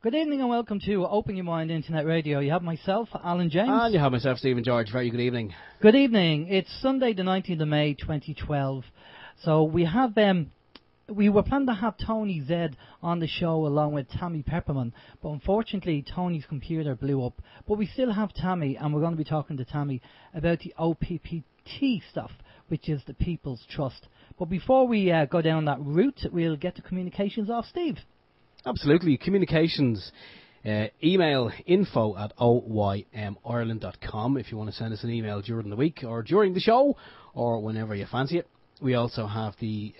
Good evening and welcome to Open Your Mind Internet Radio. You have myself, Alan James. And you have myself, Stephen George. Very good evening. Good evening. It's Sunday the 19th of May 2012. So we have we were planning to have Tony Z on the show along with Tami Pepperman, but unfortunately Tony's computer blew up. But we still have Tami, and we're going to be talking to Tami about the OPPT stuff, which is the People's Trust. But before we go down that route, we'll get the communications off Steve. Absolutely. Communications, email info@oymireland.com if you want to send us an email during the week or during the show or whenever you fancy it. We also have the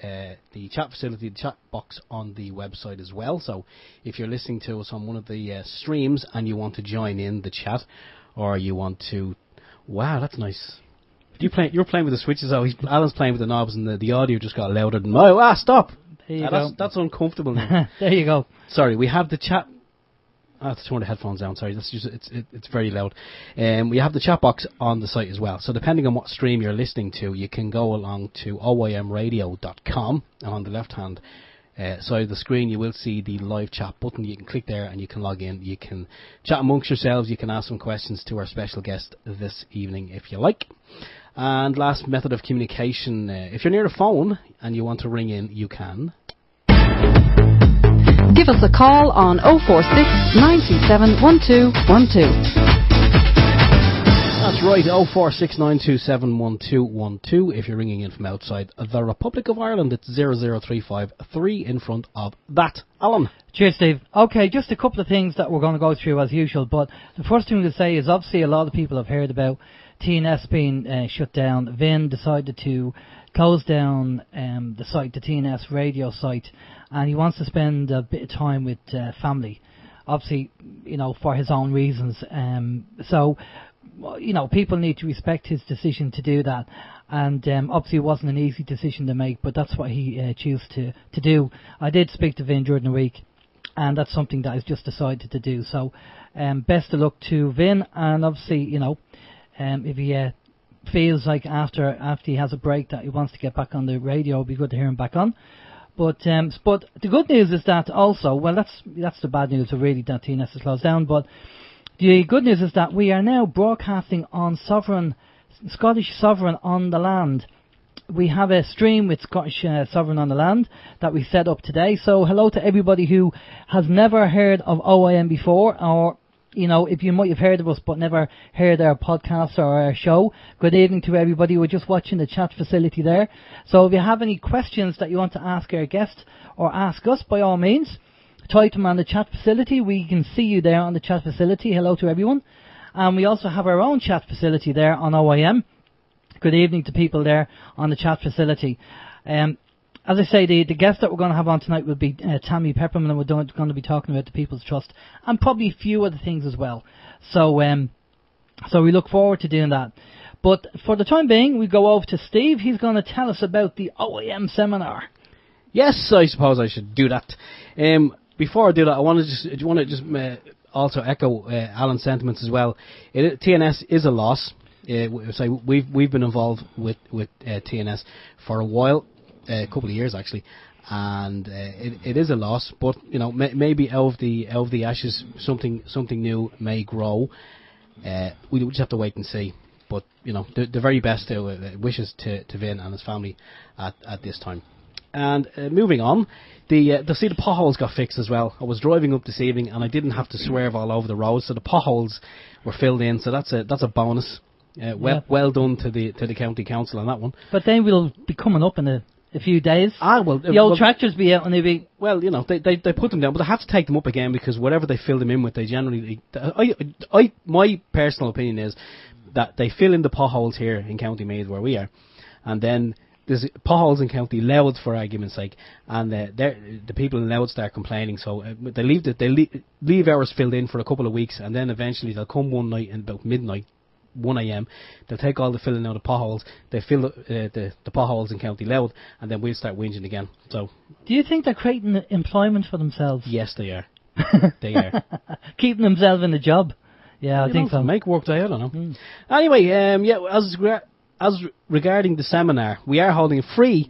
chat facility, the chat box on the website as well. So if you're listening to us on one of the streams and you want to join in the chat, or you want to... Wow, that's nice. You're playing with the switches. Alan's playing with the knobs, and the audio just got louder than... Oh, stop! There you go. That's uncomfortable now. There you go. Sorry, we have the chat... I have to turn the headphones down, sorry. That's just, it's very loud. We have the chat box on the site as well. So depending on what stream you're listening to, you can go along to OYMradio.com, and on the left-hand side of the screen you will see the live chat button. You can click there and you can log in. You can chat amongst yourselves. You can ask some questions to our special guest this evening if you like. And last method of communication, if you're near a phone and you want to ring in, you can. Give us a call on 046 927 1212. That's right, 046 927 1212. If you're ringing in from outside the Republic of Ireland, it's 00353 in front of that. Alan. Cheers, Steve. Okay, just a couple of things that we're going to go through as usual, but the first thing to say is obviously a lot of people have heard about TNS being shut down. Vin decided to close down the site, the TNS radio site, and he wants to spend a bit of time with family, obviously, for his own reasons. So, people need to respect his decision to do that, and obviously it wasn't an easy decision to make, but that's what he chose to do. I did speak to Vin during the week, and that's something that he's just decided to do. So, best of luck to Vin, and obviously, if he feels like after he has a break that he wants to get back on the radio, it'll be good to hear him back on. But the good news is that also, well, that's the bad news, really, that TNS is closed down. But the good news is that we are now broadcasting on Scottish Sovereign on the Land. We have a stream with Scottish Sovereign on the Land that we set up today. So hello to everybody who has never heard of OYM before, or if you might have heard of us but never heard our podcast or our show. Good evening to everybody. We're just watching the chat facility there. So if you have any questions that you want to ask our guest or ask us, by all means, type them on the chat facility. We can see you there on the chat facility. Hello to everyone. And we also have our own chat facility there on OYM. Good evening to people there on the chat facility. As I say, the guest that we're going to have on tonight will be Tami Pepperman, and we're going to be talking about the People's Trust and probably a few other things as well. So we look forward to doing that. But for the time being, we go over to Steve. He's going to tell us about the OYM seminar. Yes, I suppose I should do that. Before I do that, I want to just also echo Alan's sentiments as well. TNS is a loss. We've been involved with TNS for a while. A couple of years actually, and it is a loss, but maybe out of the ashes something new may grow. We just have to wait and see, but the very best wishes to Vin and his family at this time. And moving on, the potholes got fixed as well. I was driving up this evening and I didn't have to swerve all over the road, so the potholes were filled in, so that's a bonus. Well done to the county council on that one. But they will be coming up in a few days. The old tractors be out and they be... Well, they put them down, but they have to take them up again because whatever they fill them in with, they generally... my personal opinion is that they fill in the potholes here in County Meath where we are, and then there's potholes in County Louth, for argument's sake, and the people in Louth start complaining, so they leave ours filled in for a couple of weeks, and then eventually they'll come one night and about midnight, 1 a.m. They'll take all the filling out of potholes. They fill the potholes in County Louth, and then we'll start whinging again. So, do you think they're creating employment for themselves? Yes, they are. They are keeping themselves in the job. Yeah, I think so. Make work day. I don't know. Anyway, as regarding the seminar, we are holding a free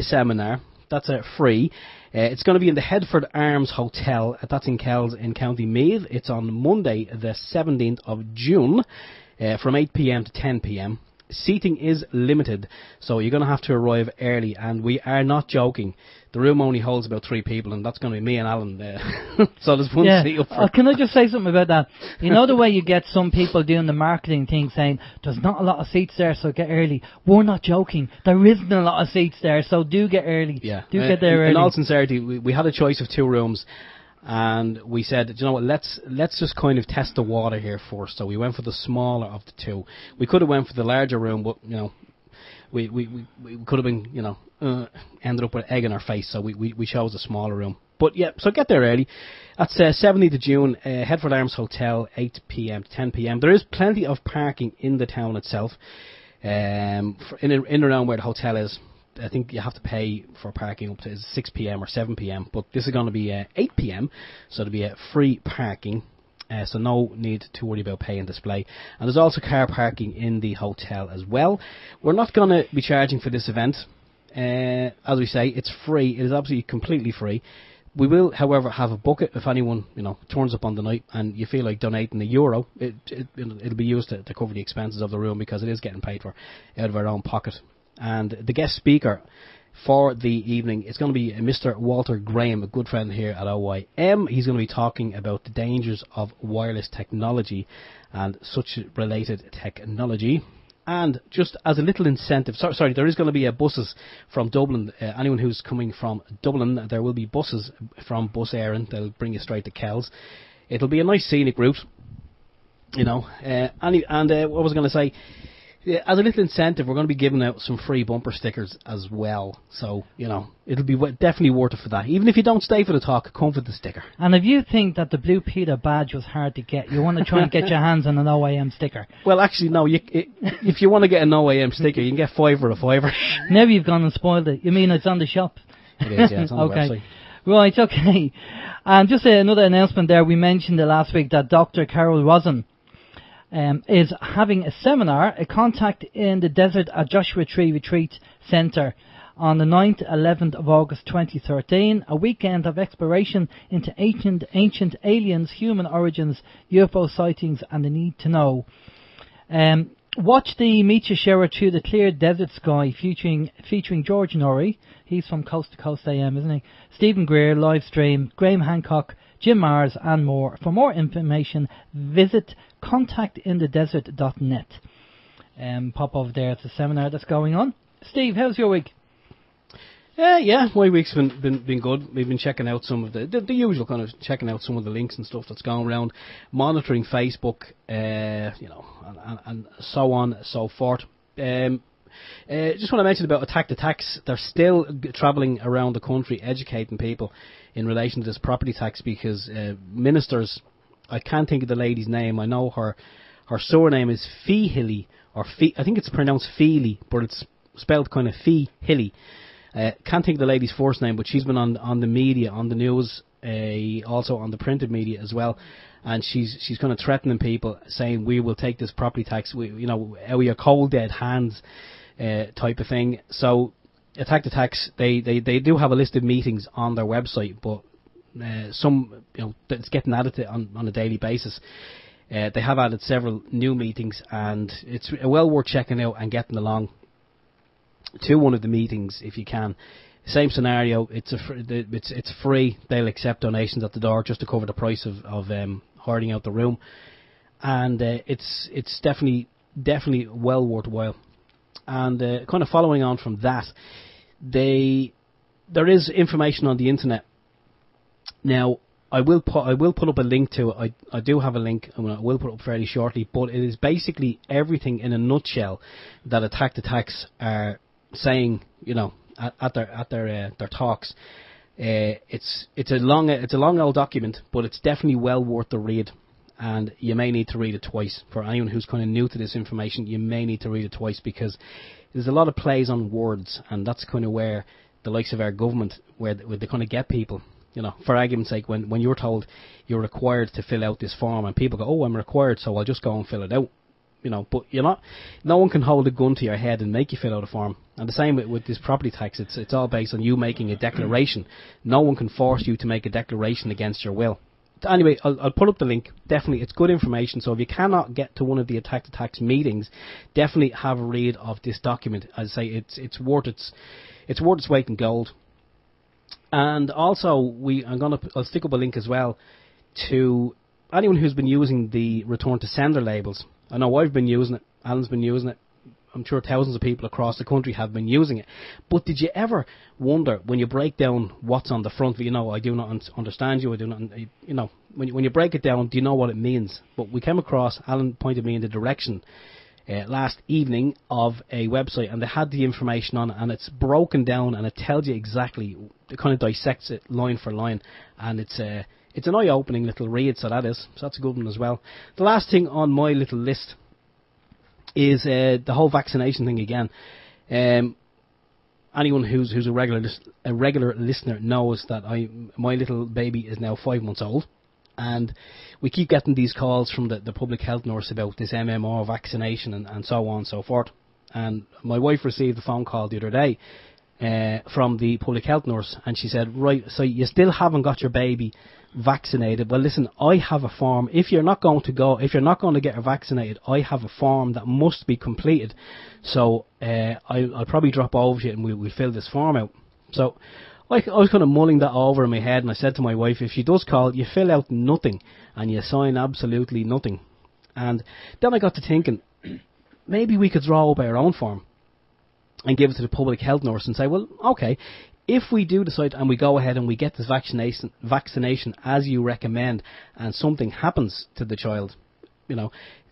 seminar. That's free. It's going to be in the Headford Arms Hotel. That's in Kells in County Meath. It's on Monday, the 17th of June, from 8 p.m. to 10 p.m. Seating is limited, so you're going to have to arrive early, and we are not joking. The room only holds about 3 people, and that's going to be me and Alan. So there's one seat up for. Can I just say something about that? You know the way you get some people doing the marketing thing saying, there's not a lot of seats there, so get early. We're not joking. There isn't a lot of seats there, so do get early. Yeah. Do get there early. In all sincerity, we had a choice of 2 rooms. And we said, you know what, let's just kind of test the water here first. So we went for the smaller of the 2. We could have went for the larger room, but, you know, we could have been, you know, ended up with egg in our face. So we chose the smaller room. But, yeah, so get there early. That's 17th of June, Headford Arms Hotel, 8 p.m. to 10 p.m. There is plenty of parking in the town itself, in and around where the hotel is. I think you have to pay for parking up to 6 p.m. or 7 p.m. But this is going to be 8 p.m. So there'll be free parking. So no need to worry about pay and display. And there's also car parking in the hotel as well. We're not going to be charging for this event. As we say, it's free. It is absolutely completely free. We will, however, have a bucket if anyone, you know, turns up on the night and you feel like donating €1. It'll be used to cover the expenses of the room, because it is getting paid for out of our own pocket. And the guest speaker for the evening is going to be Mr. Walter Graham, a good friend here at OYM. He's going to be talking about the dangers of wireless technology and such related technology. And just as a little incentive, sorry, there is going to be buses from Dublin. Anyone who's coming from Dublin, there will be buses from Bus Éireann. They'll bring you straight to Kells. It'll be a nice scenic route, you know. What was I going to say? Yeah, as a little incentive, we're going to be giving out some free bumper stickers as well. So, you know, it'll be definitely worth it for that. Even if you don't stay for the talk, come for the sticker. And if you think that the Blue Peter badge was hard to get, you want to try and get your hands on an OYM sticker. Well, actually, no. If you want to get an OYM sticker, you can get $5 for a $5. Now you've gone and spoiled it. You mean it's on the shop? It is, yeah. It's on okay. the website. Right, okay. And just another announcement there. We mentioned it last week that Dr. Carol Rosen is having a seminar, a contact in the desert at Joshua Tree Retreat Centre on the 9th, 11th of August 2013, a weekend of exploration into ancient aliens, human origins, UFO sightings and the need to know. Watch the meteor shower through the clear desert sky featuring George Norrie. He's from Coast to Coast AM, isn't he? Stephen Greer, live stream, Graham Hancock, Jim Mars and more. For more information, visit contactinthedesert.net. Pop over there. It's a seminar that's going on. Steve, how's your week? Yeah, my week's been good. We've been checking out some of the usual kind of checking out some of the links and stuff that's going around, monitoring Facebook, you know, and so on and so forth. Just want to mention about Attack the Tax. They're still travelling around the country educating people in relation to this property tax, because ministers, I can't think of the lady's name. I know her surname is Feehilly, or I think it's pronounced Feely, but it's spelled kind of Feehilly. Can't think of the lady's first name, but she's been on the media, on the news, also on the printed media as well, and she's kind of threatening people, saying we will take this property tax, we are cold dead hands, type of thing. So Attack the Tax, they do have a list of meetings on their website, but some, you know, it's getting added on a daily basis. They have added several new meetings, and it's well worth checking out and getting along to one of the meetings if you can. Same scenario. It's free. They'll accept donations at the door just to cover the price of hiring out the room, and it's definitely well worthwhile. And kind of following on from that, there is information on the internet. Now, I will put up a link to it. I do have a link, and I will put it up fairly shortly. But it is basically everything in a nutshell that Attack the Tax are saying, you know, at their talks. It's a long old document, but it's definitely well worth the read. And you may need to read it twice. For anyone who's kind of new to this information, you may need to read it twice, because there's a lot of plays on words, and that's kind of where the likes of our government, where they kind of get people. You know, for argument's sake, when you're told you're required to fill out this form, and people go, oh, I'm required, so I'll just go and fill it out. but you're not. No one can hold a gun to your head and make you fill out a form. And the same with this property tax. It's all based on you making a declaration. No one can force you to make a declaration against your will. Anyway, I'll put up the link. Definitely, it's good information. So if you cannot get to one of the Attack the Tax meetings, definitely have a read of this document. As I say, it's worth its weight in gold. And also, I'll stick up a link as well to anyone who's been using the return to sender labels. I know I've been using it. Alan's been using it. I'm sure thousands of people across the country have been using it. But did you ever wonder, when you break down what's on the front, I do not understand you, I do not, when you break it down, do you know what it means? But we came across, Alan pointed me in the direction last evening of a website, and they had the information on it, and it's broken down, and it tells you exactly, it kind of dissects it line for line, and it's an eye-opening little read, so that's a good one as well. The last thing on my little list is the whole vaccination thing again. Anyone who's a regular listener knows that my little baby is now 5 months old, and we keep getting these calls from the public health nurse about this MMR vaccination and so on and so forth. And my wife received a phone call the other day from the public health nurse, and she said, right, so you still haven't got your baby vaccinated. Well, listen, I have a form. If you're not going to get her vaccinated, I have a form that must be completed. So I'll probably drop over to you and we'll fill this form out. So I was kind of mulling that over in my head, and I said to my wife, if she does call, you fill out nothing and you sign absolutely nothing. And then I got to thinking, maybe we could draw up our own form and give it to the public health nurse and say, well, okay, if we do decide and we go ahead and we get this vaccination as you recommend, and something happens to the child,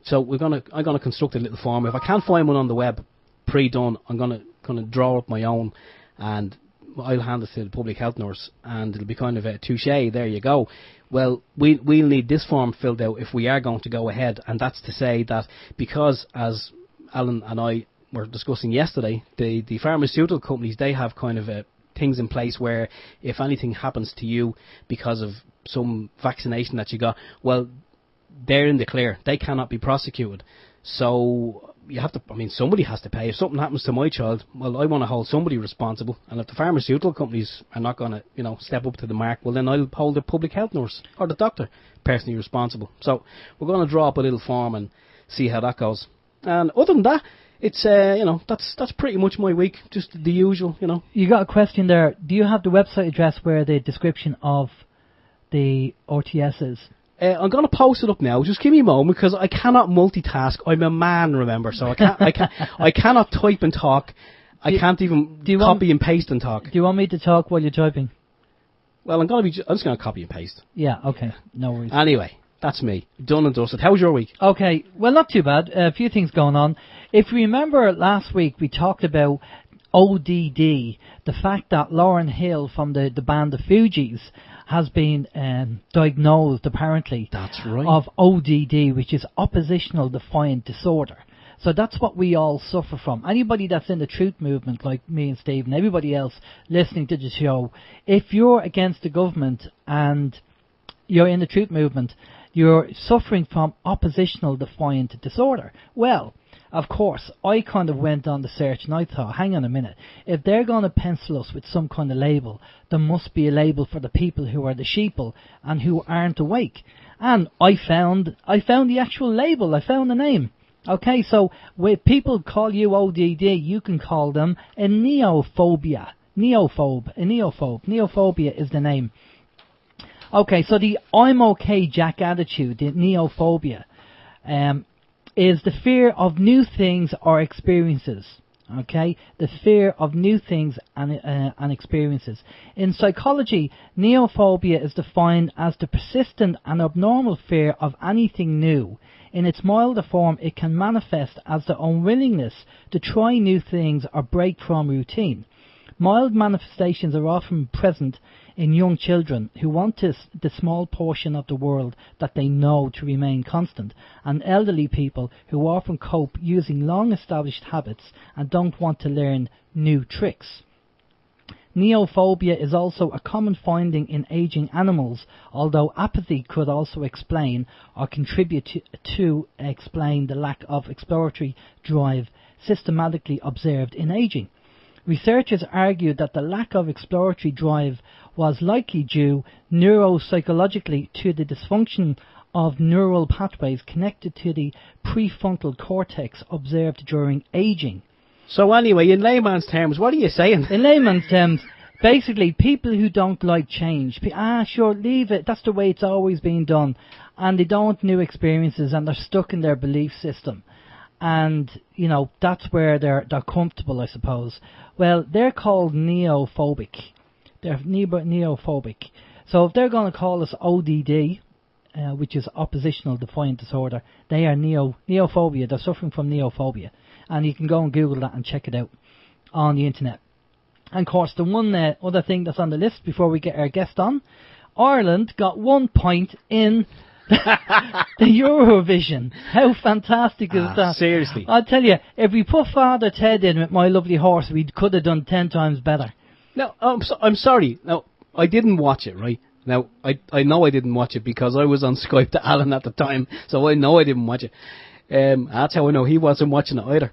so I'm gonna construct a little form. If I can't find one on the web pre-done, I'm gonna draw up my own, and I'll hand it to the public health nurse, and it'll be kind of a touche. There you go. Well, we'll need this form filled out if we are going to go ahead, and that's to say that because, as Alan and I were discussing yesterday, the pharmaceutical companies, they have kind of things in place where if anything happens to you because of some vaccination that you got, well, they're in the clear. They cannot be prosecuted. So you have to, somebody has to pay. If something happens to my child, well, I want to hold somebody responsible. And if the pharmaceutical companies are not going to, step up to the mark, well, then I'll hold the public health nurse or the doctor personally responsible. So we're going to draw up a little form and see how that goes. And other than that, it's that's pretty much my week, just the usual, You got a question there. Do you have the website address where the description of the RTS is? I'm going to post it up now. Just give me a moment, because I cannot multitask. I'm a man, remember, so I cannot type and talk. I can't even copy and paste and talk. Do you want me to talk while you're typing? Well, I'm just going to copy and paste. Yeah, okay, no worries. Anyway, that's me. Done and dusted. How was your week? Okay, well, not too bad. A few things going on. If you remember last week, we talked about ODD, the fact that Lauryn Hill from the band The Fugees has been diagnosed, apparently, that's right, of ODD, which is oppositional defiant disorder. So that's what we all suffer from. Anybody that's in the truth movement, like me and Steve and everybody else listening to the show, if you're against the government and you're in the truth movement, you're suffering from oppositional defiant disorder. Well, of course, I kind of went on the search and I thought, hang on a minute, if they're going to pencil us with some kind of label, there must be a label for the people who are the sheeple and who aren't awake. And I found the actual label, I found the name. Okay, so when people call you ODD, you can call them a neophobia. Neophobia is the name. Okay, so the I'm okay Jack attitude, the neophobia, is the fear of new things or experiences. Okay, the fear of new things and experiences. In psychology, neophobia is defined as the persistent and abnormal fear of anything new. In its milder form, it can manifest as the unwillingness to try new things or break from routine. Mild manifestations are often present in young children who want the small portion of the world that they know to remain constant, and elderly people who often cope using long-established habits and don't want to learn new tricks. Neophobia is also a common finding in aging animals, although apathy could also explain or contribute to explain the lack of exploratory drive systematically observed in aging. Researchers argued that the lack of exploratory drive was likely due neuropsychologically to the dysfunction of neural pathways connected to the prefrontal cortex observed during aging. So anyway, in layman's terms, what are you saying? In layman's terms, basically, people who don't like change, sure, leave it, that's the way it's always been done, and they don't want new experiences, and they're stuck in their belief system. And, you know, that's where they're comfortable, I suppose. Well, they're called neophobic. They're neophobic. So if they're going to call us ODD, which is oppositional defiant disorder, they are neophobia. They're suffering from neophobia. And you can go and Google that and check it out on the internet. And of course, the one other thing that's on the list before we get our guest on, Ireland got 1 point in the Eurovision. How fantastic is that? Seriously. I'll tell you, if we put Father Ted in with My Lovely Horse, we could have done 10 times better. No, I'm sorry. Now, I didn't watch it, right? Now, I know I didn't watch it because I was on Skype to Alan at the time, so I know I didn't watch it. That's how I know he wasn't watching it either.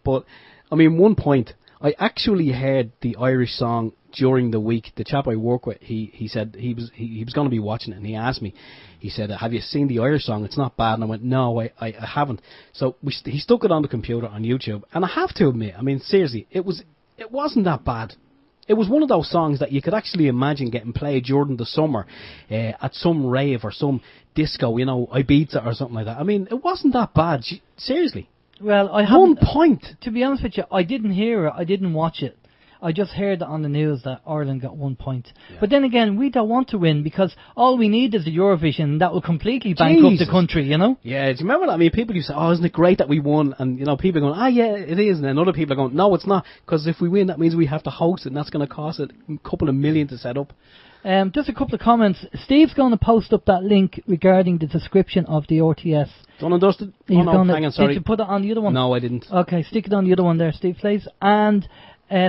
But, I mean, 1 point, I actually heard the Irish song during the week. The chap I work with, he said he was going to be watching it, and he asked me, he said, have you seen the Irish song? It's not bad. And I went, no, I haven't. So he stuck it on the computer on YouTube, and I have to admit, I mean, seriously, it wasn't that bad. It was one of those songs that you could actually imagine getting played during the summer at some rave or some disco, you know, Ibiza or something like that. I mean, it wasn't that bad. Seriously. Well, I 1 point. To be honest with you, I didn't hear it. I didn't watch it. I just heard on the news that Ireland got 1 point. Yeah. But then again, we don't want to win because all we need is a Eurovision that will completely bankrupt the country, you know? Yeah, do you remember that? I mean, people used to say, oh, isn't it great that we won? And, you know, people are going, yeah, it is. And then other people are going, no, it's not. Because if we win, that means we have to host it, and that's going to cost a couple of million to set up. Just a couple of comments. Steve's going to post up that link regarding the description of the RTS. Done and dusted? Hang on, sorry. Did you put it on the other one? No, I didn't. Okay, stick it on the other one there, Steve, please. And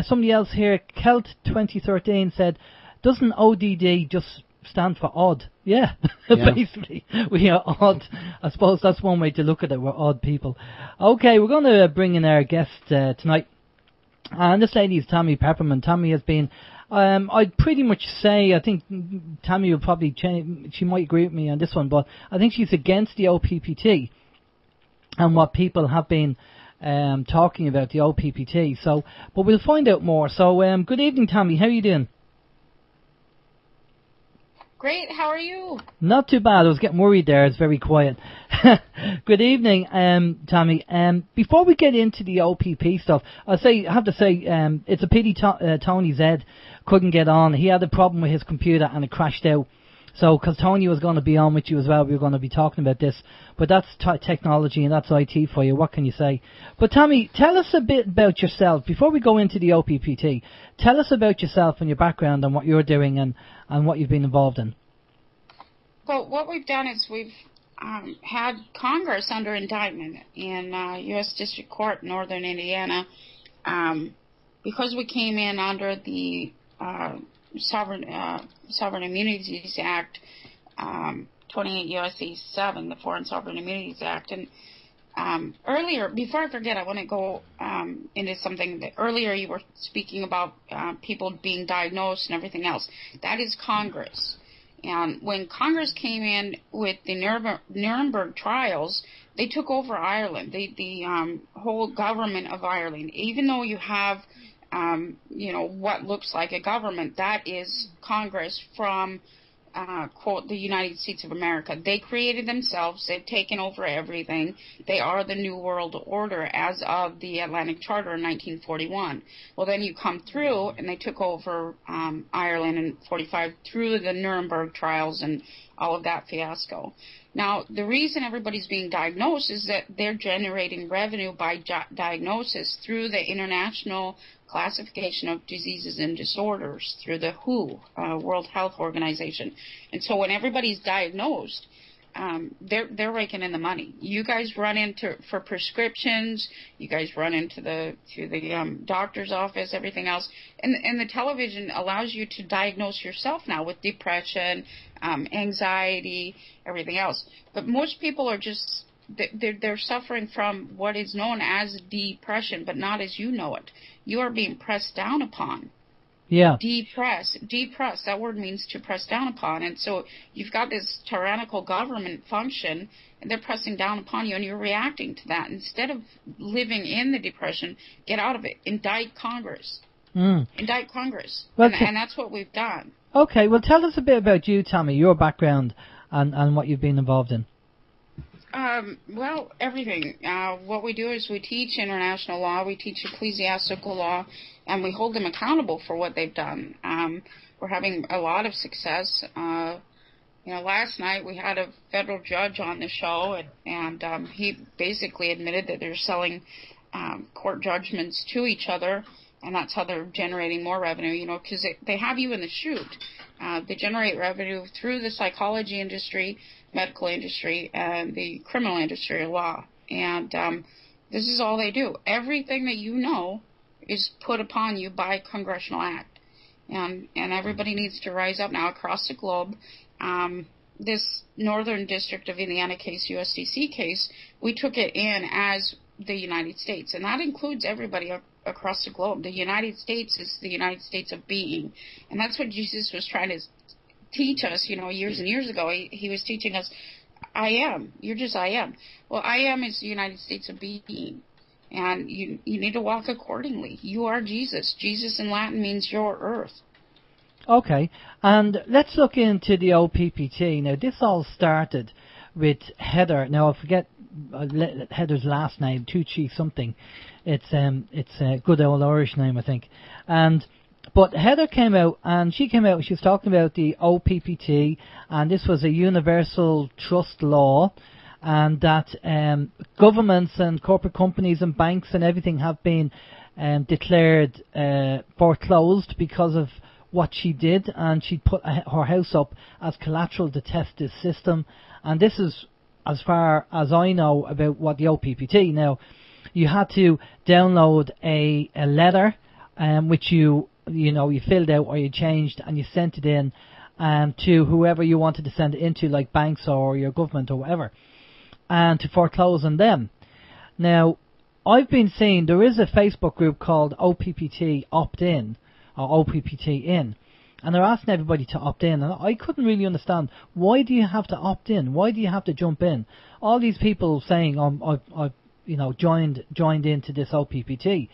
somebody else here, Kelt2013, said, doesn't ODD just stand for odd? Yeah, basically. We are odd. I suppose that's one way to look at it. We're odd people. Okay, we're going to bring in our guest tonight. And this lady is Tami Pepperman. Tami has been, I'd pretty much say, I think Tami will probably change, she might agree with me on this one, but I think she's against the OPPT and what people have been talking about the OPPT. So, but we'll find out more. So, good evening, Tami. How are you doing? Great. How are you? Not too bad. I was getting worried there. It's very quiet. Good evening, Tami. Before we get into the OPP stuff, I have to say, it's a pity Tony Zed couldn't get on. He had a problem with his computer and it crashed out. So, because Tony was going to be on with you as well, we were going to be talking about this. But that's technology and that's IT for you. What can you say? But Tami, tell us a bit about yourself. Before we go into the OPPT, tell us about yourself and your background and what you're doing and what you've been involved in. Well, what we've done is we've had Congress under indictment in U.S. District Court in Northern Indiana because we came in under the Sovereign Immunities Act, 28 U.S.C. 7, the Foreign Sovereign Immunities Act. And earlier, before I forget, I want to go into something that earlier you were speaking about people being diagnosed and everything else. That is Congress. And when Congress came in with the Nuremberg trials, they took over Ireland, the whole government of Ireland. Even though you have what looks like a government, that is Congress from, quote, the United States of America. They created themselves. They've taken over everything. They are the New World Order as of the Atlantic Charter in 1941. Well, then you come through, and they took over Ireland in 45 through the Nuremberg trials and all of that fiasco. Now, the reason everybody's being diagnosed is that they're generating revenue by diagnosis through the International Classification of Diseases and Disorders, through the WHO, World Health Organization. And so when everybody's diagnosed, they're raking in the money. You guys run into for prescriptions. You guys run into the doctor's office, everything else, and the television allows you to diagnose yourself now with depression, anxiety, everything else. But most people are just they're suffering from what is known as depression, but not as you know it. You are being pressed down upon. Yeah. Depress. That word means to press down upon. And so you've got this tyrannical government function, and they're pressing down upon you, and you're reacting to that. Instead of living in the depression, get out of it. Indict Congress. Indict Congress. Well, and that's what we've done. Okay. Well, tell us a bit about you, Tommy, your background and what you've been involved in. Well, everything. What we do is we teach international law, we teach ecclesiastical law, and we hold them accountable for what they've done. We're having a lot of success. Last night we had a federal judge on the show, and he basically admitted that they're selling court judgments to each other, and that's how they're generating more revenue, because they have you in the chute. They generate revenue through the psychology industry, medical industry, and the criminal industry of law. And this is all they do. Everything that you know is put upon you by congressional act. And everybody needs to rise up now across the globe. This Northern District of Indiana case, USDC case, we took it in as the United States. And that includes everybody across the globe. The United States is the United States of being. And that's what Jesus was trying to teach us, years and years ago. He was teaching us, I am. You're just I am. Well, I am is the United States of being. And you need to walk accordingly. You are Jesus. Jesus in Latin means your earth. Okay. And let's look into the OPPT. Now, this all started with Heather. Now, I forget Heather's last name, Tucci something. It's a good old Irish name, I think. But Heather came out, and she was talking about the OPPT, and this was a universal trust law, and that governments and corporate companies and banks and everything have been declared foreclosed because of what she did, and she put her house up as collateral to test this system. And this is as far as I know about what the OPPT. Now, you had to download a letter which you filled out or you changed, and you sent it in to whoever you wanted to send it into, like banks or your government or whatever, and to foreclose on them. Now, I've been seeing there is a Facebook group called OPPT Opt-in, or OPPT In, and they're asking everybody to opt in, and I couldn't really understand, why do you have to opt in? Why do you have to jump in? All these people saying, I've joined into this OPPT.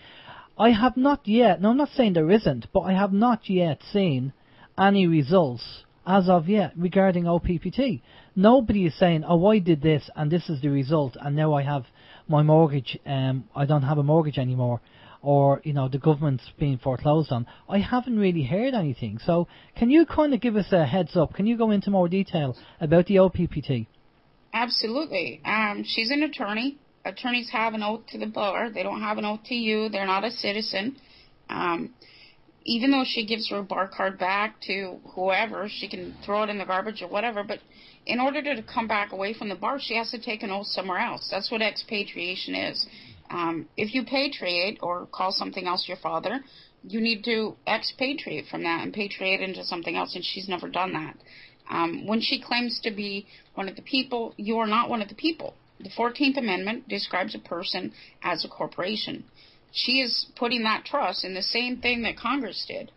I have not yet, no, I'm not saying there isn't, but I have not yet seen any results as of yet regarding OPPT. Nobody is saying, oh, I did this and this is the result, and now I have my mortgage, I don't have a mortgage anymore, or, the government's being foreclosed on. I haven't really heard anything. So can you kind of give us a heads up? Can you go into more detail about the OPPT? Absolutely. She's an attorney. Attorneys have an oath to the bar. They don't have an oath to you. They're not a citizen. Even though she gives her bar card back to whoever, she can throw it in the garbage or whatever, but in order to come back away from the bar, she has to take an oath somewhere else. That's what expatriation is. If you patriate or call something else your father, you need to expatriate from that and patriate into something else, and she's never done that. When she claims to be one of the people, you are not one of the people. The 14th Amendment describes a person as a corporation. She is putting that trust in the same thing that Congress did.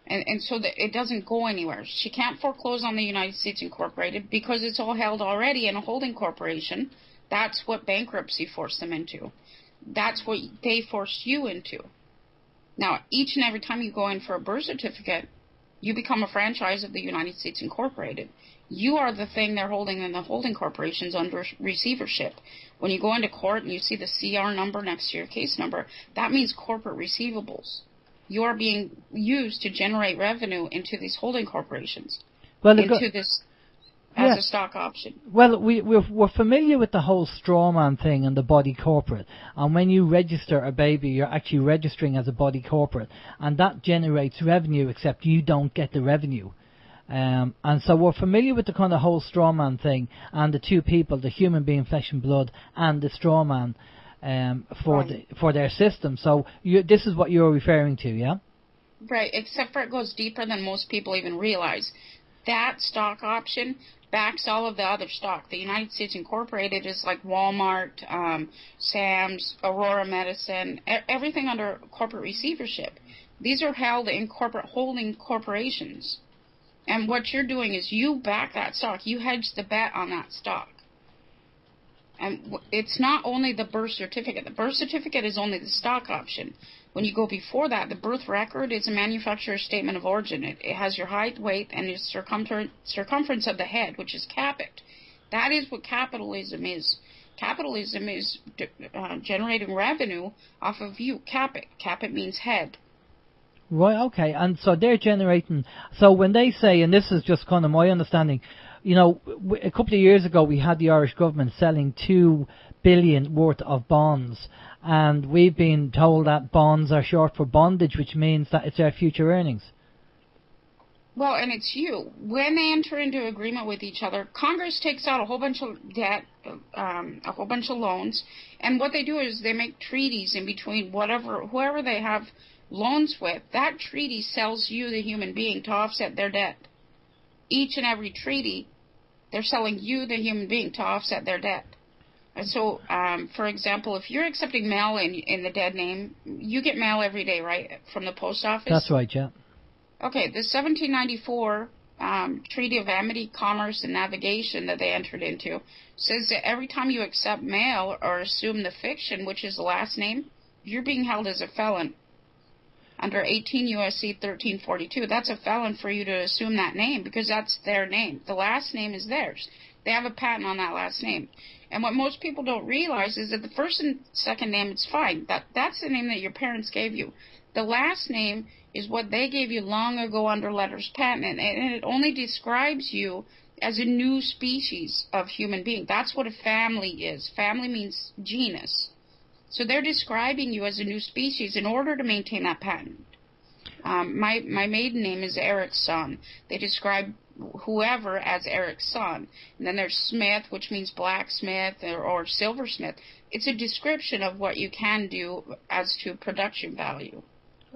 And so that it doesn't go anywhere. She can't foreclose on the United States Incorporated because it's all held already in a holding corporation. That's what bankruptcy forced them into. That's what they forced you into. Now, each and every time you go in for a birth certificate, you become a franchise of the United States Incorporated. You are the thing they're holding in the holding corporations under receivership. When you go into court and you see the CR number next to your case number, that means corporate receivables. You are being used to generate revenue into these holding corporations, into this as a stock option. Well, we're familiar with the whole strawman thing and the body corporate. And when you register a baby, you're actually registering as a body corporate. And that generates revenue, except you don't get the revenue. And so we're familiar with the kind of whole straw man thing and the two people, the human being, flesh and blood, and the straw man for their system. So this is what you're referring to, yeah? Right, except for it goes deeper than most people even realize. That stock option backs all of the other stock. The United States Incorporated is like Walmart, Sam's, Aurora Medicine, everything under corporate receivership. These are held in corporate holding corporations. And what you're doing is you back that stock. You hedge the bet on that stock. And it's not only the birth certificate. The birth certificate is only the stock option. When you go before that, the birth record is a manufacturer's statement of origin. It has your height, weight, and your circumference of the head, which is capit. That is what capitalism is. Capitalism is generating revenue off of you. Capit. Capit means head. Right, okay. And so they're generating... So when they say, and this is just kind of my understanding, you know, a couple of years ago we had the Irish government selling $2 billion worth of bonds, and we've been told that bonds are short for bondage, which means that it's our future earnings. Well, and it's you. When they enter into agreement with each other, Congress takes out a whole bunch of debt, a whole bunch of loans, and what they do is they make treaties in between whoever they have loans with. That treaty sells you, the human being, to offset their debt. Each and every treaty, they're selling you, the human being, to offset their debt. And so, for example, if you're accepting mail in the dead name, you get mail every day, right, from the post office? That's right, yeah. Okay, the 1794 Treaty of Amity, Commerce, and Navigation that they entered into says that every time you accept mail or assume the fiction, which is the last name, you're being held as a felon. Under 18 U.S.C. 1342, that's a felon for you to assume that name because that's their name. The last name is theirs. They have a patent on that last name. And what most people don't realize is that the first and second name, it's fine. That's the name that your parents gave you. The last name is what they gave you long ago under letters patent, and it only describes you as a new species of human being. That's what a family is. Family means genus. So they're describing you as a new species in order to maintain that patent. My maiden name is Eric's son. They describe whoever as Eric's son. And then there's Smith, which means blacksmith or silversmith. It's a description of what you can do as to production value.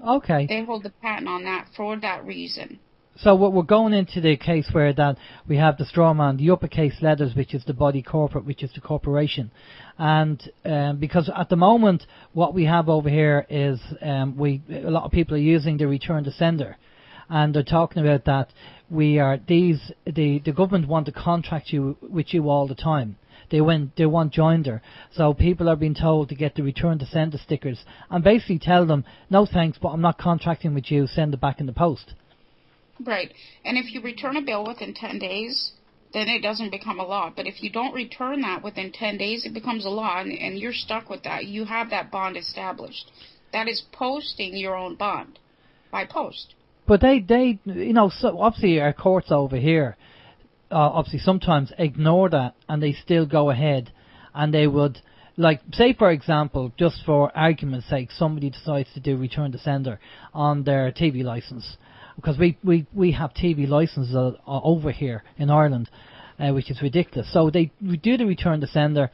Okay. They hold the patent on that for that reason. So what we're going into the case where that we have the straw man, the uppercase letters, which is the body corporate, which is the corporation, and because at the moment what we have over here is a lot of people are using the return to sender, and they're talking about that the government want to contract with you all the time. They want joinder. So people are being told to get the return to sender stickers and basically tell them, no thanks, but I'm not contracting with you, send it back in the post. Right. And if you return a bill within 10 days, then it doesn't become a law. But if you don't return that within 10 days, it becomes a law, and you're stuck with that. You have that bond established. That is posting your own bond by post. But they so obviously our courts over here, obviously sometimes ignore that, and they still go ahead, and they would, like, say for example, just for argument's sake, somebody decides to do return to sender on their TV license, because we have TV licenses over here in Ireland, which is ridiculous. So they do the return to sender,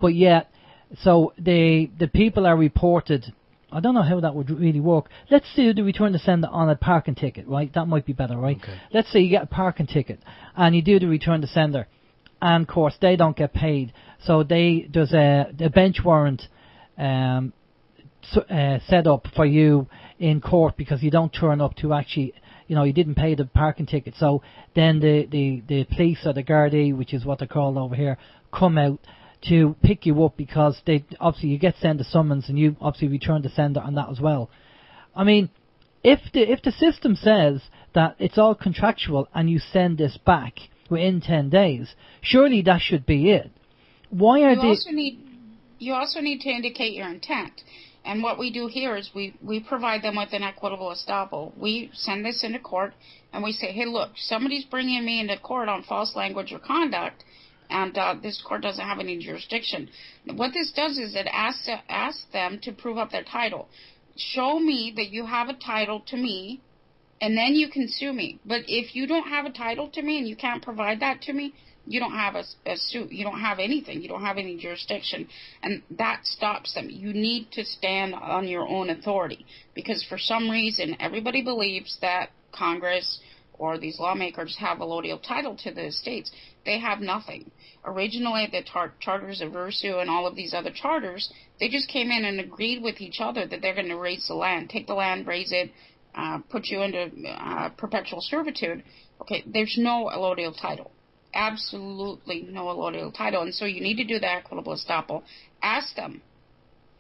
but yet, so the people are reported. I don't know how that would really work. Let's do the return to sender on a parking ticket, right? That might be better, right? Okay. Let's say you get a parking ticket and you do the return to sender, and of course they don't get paid. So there's a bench warrant set up for you in court because you don't turn up to actually, you didn't pay the parking ticket. So then the police or the Gardaí, which is what they're called over here, come out to pick you up because obviously you get sent a summons and you obviously return the sender on that as well. I mean, if the system says that it's all contractual and you send this back within 10 days, surely that should be it. Why are You also need to indicate your intent. And what we do here is we provide them with an equitable estoppel. We send this into court and we say, hey, look, somebody's bringing me into court on false language or conduct, and this court doesn't have any jurisdiction. What this does is it asks them to prove up their title. Show me that you have a title to me, and then you can sue me. But if you don't have a title to me and you can't provide that to me, you don't have a suit. You don't have anything. You don't have any jurisdiction. And that stops them. You need to stand on your own authority, because for some reason everybody believes that Congress or these lawmakers have a allodial title to the estates. They have nothing. Originally, the charters of Ursu and all of these other charters, they just came in and agreed with each other that they're going to raise the land, take the land, raise it, put you into perpetual servitude. Okay, there's no allodial title. Absolutely no allodial title. And so you need to do the equitable estoppel. Ask them,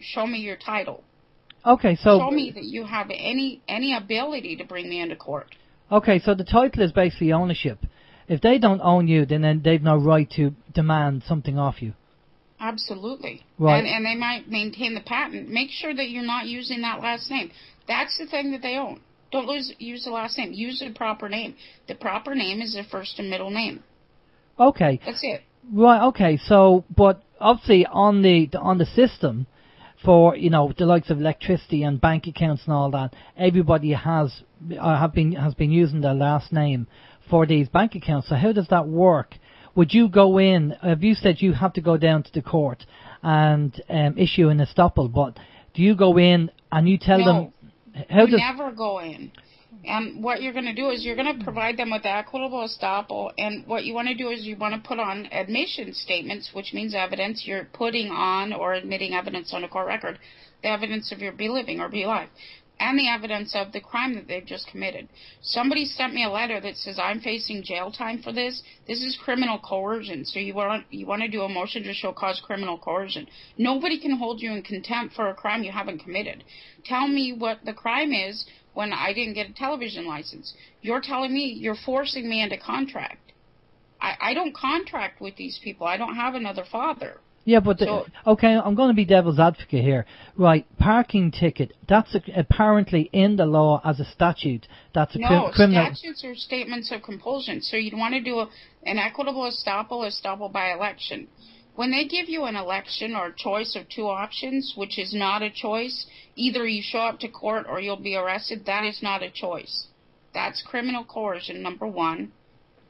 show me your title. Okay, so show me that you have any ability to bring me into court. Okay, so the title is basically ownership. If they don't own you, then they've no right to demand something off you. Absolutely. Right. And they might maintain the patent. Make sure that you're not using that last name. That's the thing that they own. Don't use the last name. Use the proper name. The proper name is their first and middle name. Okay. That's it. Right. Okay. So, but obviously on the system, for the likes of electricity and bank accounts and all that, everybody has been using their last name for these bank accounts. So how does that work? Would you go in? You said you have to go down to the court and issue an estoppel, but do you go in and you tell them? No, you never go in. And what you're going to do is you're going to provide them with the equitable estoppel, and what you want to do is you want to put on admission statements, which means evidence. You're putting on or admitting evidence on a court record, the evidence of your be living or be alive, and the evidence of the crime that they've just committed. Somebody sent me a letter that says, I'm facing jail time for this. This is criminal coercion. So you want to do a motion to show cause criminal coercion. Nobody can hold you in contempt for a crime you haven't committed. Tell me what the crime is when I didn't get a television license. You're telling me, you're forcing me into contract. I don't contract with these people. I don't have another father. Yeah, but okay, I'm going to be devil's advocate here. Right, parking ticket, that's apparently in the law as a statute. That's a criminal. No, statutes are statements of compulsion. So you'd want to do an equitable estoppel by election. When they give you an election or a choice of two options, which is not a choice, either you show up to court or you'll be arrested, that is not a choice. That's criminal coercion, number one.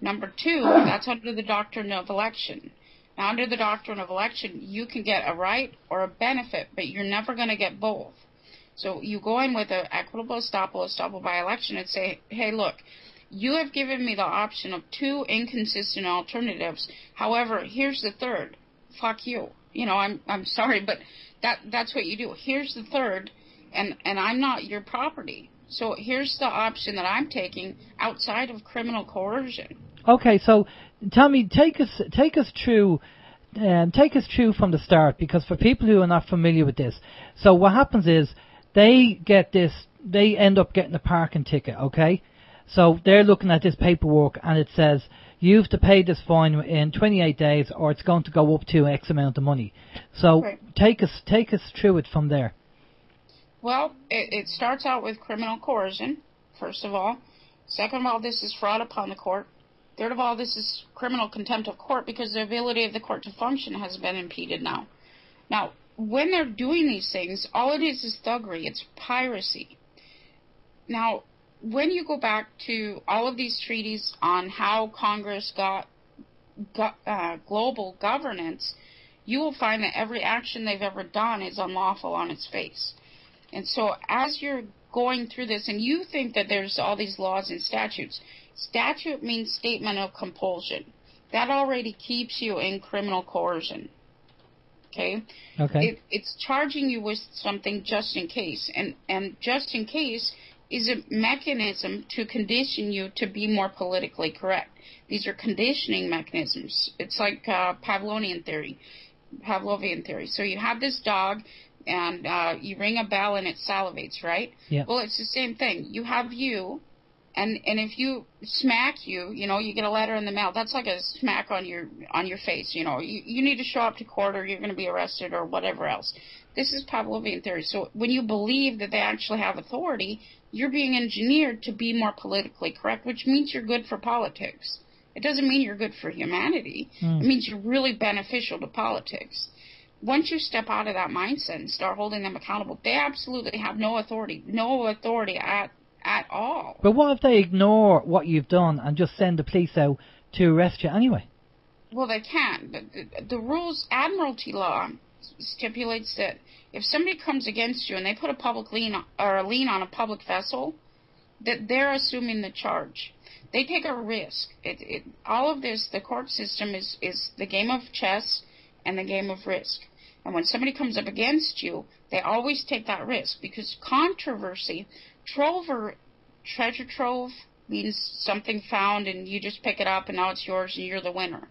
Number two, that's under the doctrine of election. Now, under the doctrine of election, you can get a right or a benefit, but you're never going to get both. So you go in with an equitable estoppel by election, and say, hey, look, you have given me the option of two inconsistent alternatives. However, here's the third. Fuck you. I'm sorry, but that's what you do. Here's the third, and I'm not your property. So here's the option that I'm taking outside of criminal coercion. Okay, so Tommy, take us through from the start, because for people who are not familiar with this, so what happens is they end up getting a parking ticket, okay? So they're looking at this paperwork and it says you have to pay this fine in 28 days or it's going to go up to X amount of money. So take us through it from there. Well, it starts out with criminal coercion, first of all. Second of all, this is fraud upon the court. Third of all, this is criminal contempt of court, because the ability of the court to function has been impeded now. Now, when they're doing these things, all it is thuggery. It's piracy. Now, when you go back to all of these treaties on how Congress got global governance, you will find that every action they've ever done is unlawful on its face. And so as you're going through this, and you think that there's all these laws and statutes, statute means statement of compulsion. That already keeps you in criminal coercion. Okay? It's charging you with something just in case. And just in case is a mechanism to condition you to be more politically correct. These are conditioning mechanisms. It's like Pavlovian theory. So you have this dog, and you ring a bell and it salivates, right? Yeah. Well, it's the same thing. You have you, and if you smack you get a letter in the mail. That's like a smack on your face. You need to show up to court or you're going to be arrested or whatever else. This is Pavlovian theory. So when you believe that they actually have authority, you're being engineered to be more politically correct, which means you're good for politics. It doesn't mean you're good for humanity. It means you're really beneficial to politics. Once you step out of that mindset and start holding them accountable, they absolutely have no authority at at all. But what if they ignore what you've done and just send the police out to arrest you anyway? Well, they can. But the rules, Admiralty law stipulates that if somebody comes against you and they put a public lien or a lien on a public vessel, that they're assuming the charge. They take a risk. All of this, the court system is the game of chess and the game of risk. And when somebody comes up against you, they always take that risk, because controversy, treasure trove means something found and you just pick it up and now it's yours and you're the winner.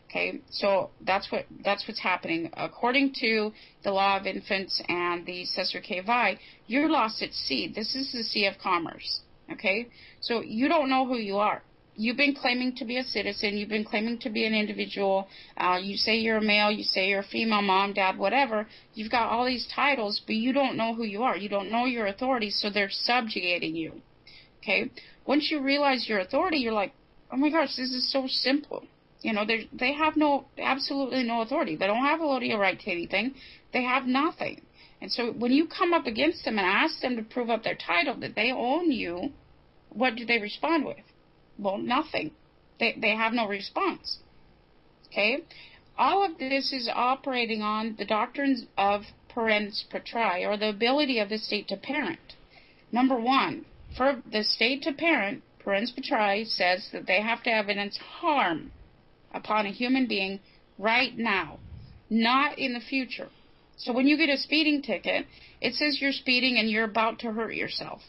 Okay, so that's what's happening. According to the law of infants and the Cesar K. Vi, you're lost at sea. This is the sea of commerce. Okay, so you don't know who you are. You've been claiming to be a citizen. You've been claiming to be an individual. You say you're a male. You say you're a female, mom, dad, whatever. You've got all these titles, but you don't know who you are. You don't know your authority, so they're subjugating you. Okay, once you realize your authority, you're like, oh my gosh, this is so simple. You know, they have absolutely no authority. They don't have a legal right to anything. They have nothing. And so when you come up against them and ask them to prove up their title that they own you, what do they respond with? Well, nothing. They have no response. Okay? All of this is operating on the doctrines of parens patriae, or the ability of the state to parent. Number one, for the state to parent, parens patriae says that they have to evidence harm upon a human being right now, not in the future. So when you get a speeding ticket, it says you're speeding and you're about to hurt yourself.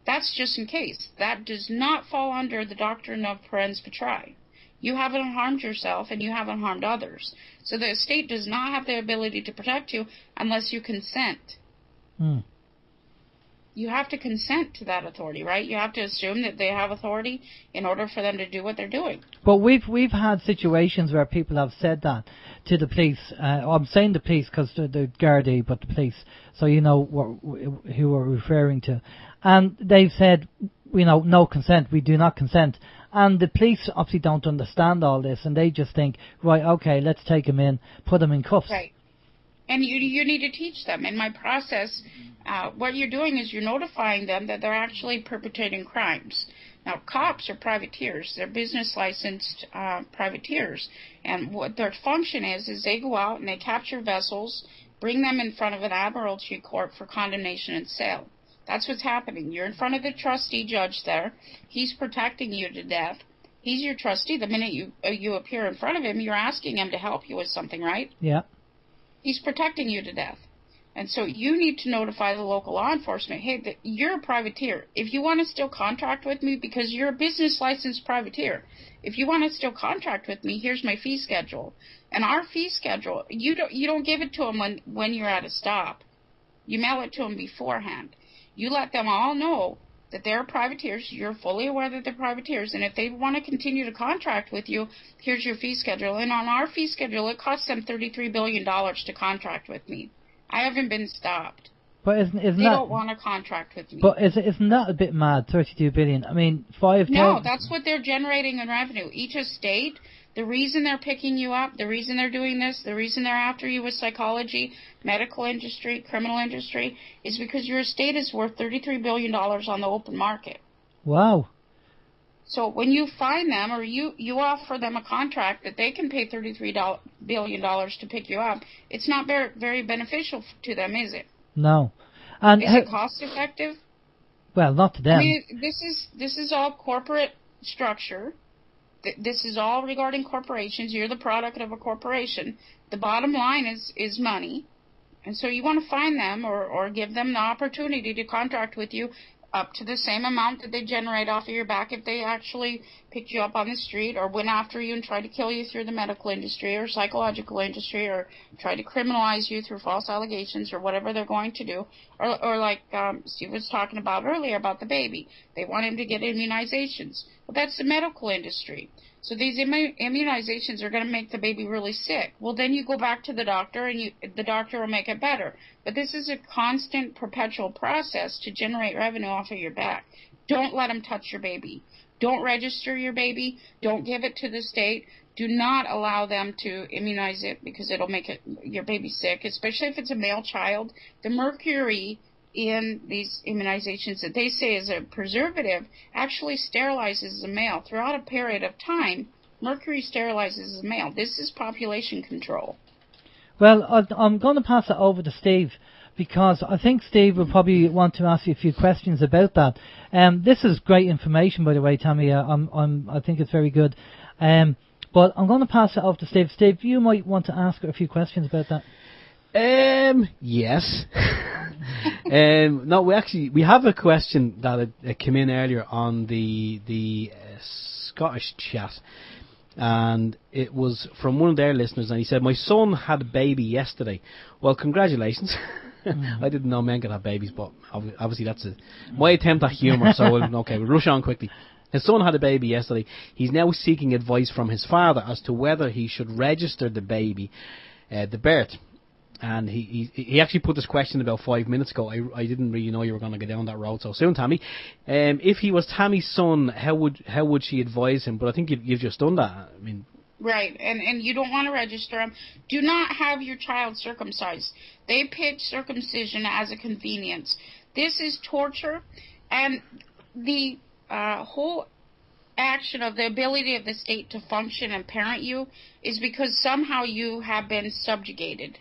That's just in case. That does not fall under the doctrine of parens patriae. You haven't harmed yourself and you haven't harmed others. So the state does not have the ability to protect you unless you consent. You have to consent to that authority, right? You have to assume that they have authority in order for them to do what they're doing. But we've had situations where people have said that to the police. I'm saying the police because the Gardaí, but the police, so you know who we're referring to. And they've said, you know, no consent, we do not consent. And the police obviously don't understand all this, and they just think, right, okay, let's take him in, put him in cuffs. Right. And you need to teach them. In my process, what you're doing is you're notifying them that they're actually perpetrating crimes. Now, cops are privateers. They're business licensed privateers. And what their function is they go out and they capture vessels, bring them in front of an admiralty court for condemnation and sale. That's what's happening. You're in front of the trustee judge there. He's protecting you to death. He's your trustee. The minute you appear in front of him, you're asking him to help you with something, right? Yeah. He's protecting you to death. And so you need to notify the local law enforcement, hey, that you're a privateer. If you want to still contract with me, because you're a business licensed privateer, if you want to still contract with me, here's my fee schedule. And our fee schedule, you don't give it to them when you're at a stop. You mail it to them beforehand. You let them all know that they're privateers. You're fully aware that they're privateers. And if they want to continue to contract with you, here's your fee schedule. And on our fee schedule, it costs them $33 billion to contract with me. I haven't been stopped. But isn't they that, don't want to contract with me. But isn't that a bit mad, 32 billion? I mean, 5,000... No, that's what they're generating in revenue. Each estate, the reason they're picking you up, the reason they're doing this, the reason they're after you with psychology, medical industry, criminal industry, is because your estate is worth $33 billion on the open market. Wow. So when you find them or you offer them a contract that they can pay $33 billion to pick you up, it's not very, very beneficial to them, is it? No. And is it cost effective? Well, not to them. I mean, this is all corporate structure. This is all regarding corporations. You're the product of a corporation. The bottom line is money. And so you want to find them or give them the opportunity to contract with you up to the same amount that they generate off of your back if they actually picked you up on the street or went after you and tried to kill you through the medical industry or psychological industry or tried to criminalize you through false allegations or whatever they're going to do. Or like Steve was talking about earlier about the baby. They want him to get immunizations. Well, that's the medical industry. So these immunizations are going to make the baby really sick. Well, then you go back to the doctor and the doctor will make it better. But this is a constant, perpetual process to generate revenue off of your back. Don't let them touch your baby. Don't register your baby. Don't give it to the state. Do not allow them to immunize it because it'll make your baby sick, especially if it's a male child. The mercury in these immunizations that they say is a preservative actually sterilizes the male. Throughout a period of time, mercury sterilizes the male. This is population control. Well, I'm going to pass it over to Steve, because I think Steve will probably want to ask you a few questions about that. This is great information, by the way, Tammy. I think it's very good. But I'm going to pass it over to Steve. Steve, you might want to ask her a few questions about that. Yes. No, we have a question that came in earlier on the Scottish chat, and it was from one of their listeners, and he said, "My son had a baby yesterday." Well, congratulations. I didn't know men could have babies, but obviously that's my attempt at humour, so we'll rush on quickly. His son had a baby yesterday. He's now seeking advice from his father as to whether he should register the baby, the birth. And he actually put this question about 5 minutes ago. I didn't really know you were going to go down that road so soon, Tammy. If he was Tammy's son, how would she advise him? But I think you've just done that. I mean, right, and you don't want to register him. Do not have your child circumcised. They pitch circumcision as a convenience. This is torture, and the whole action of the ability of the state to function and parent you is because somehow you have been subjugated.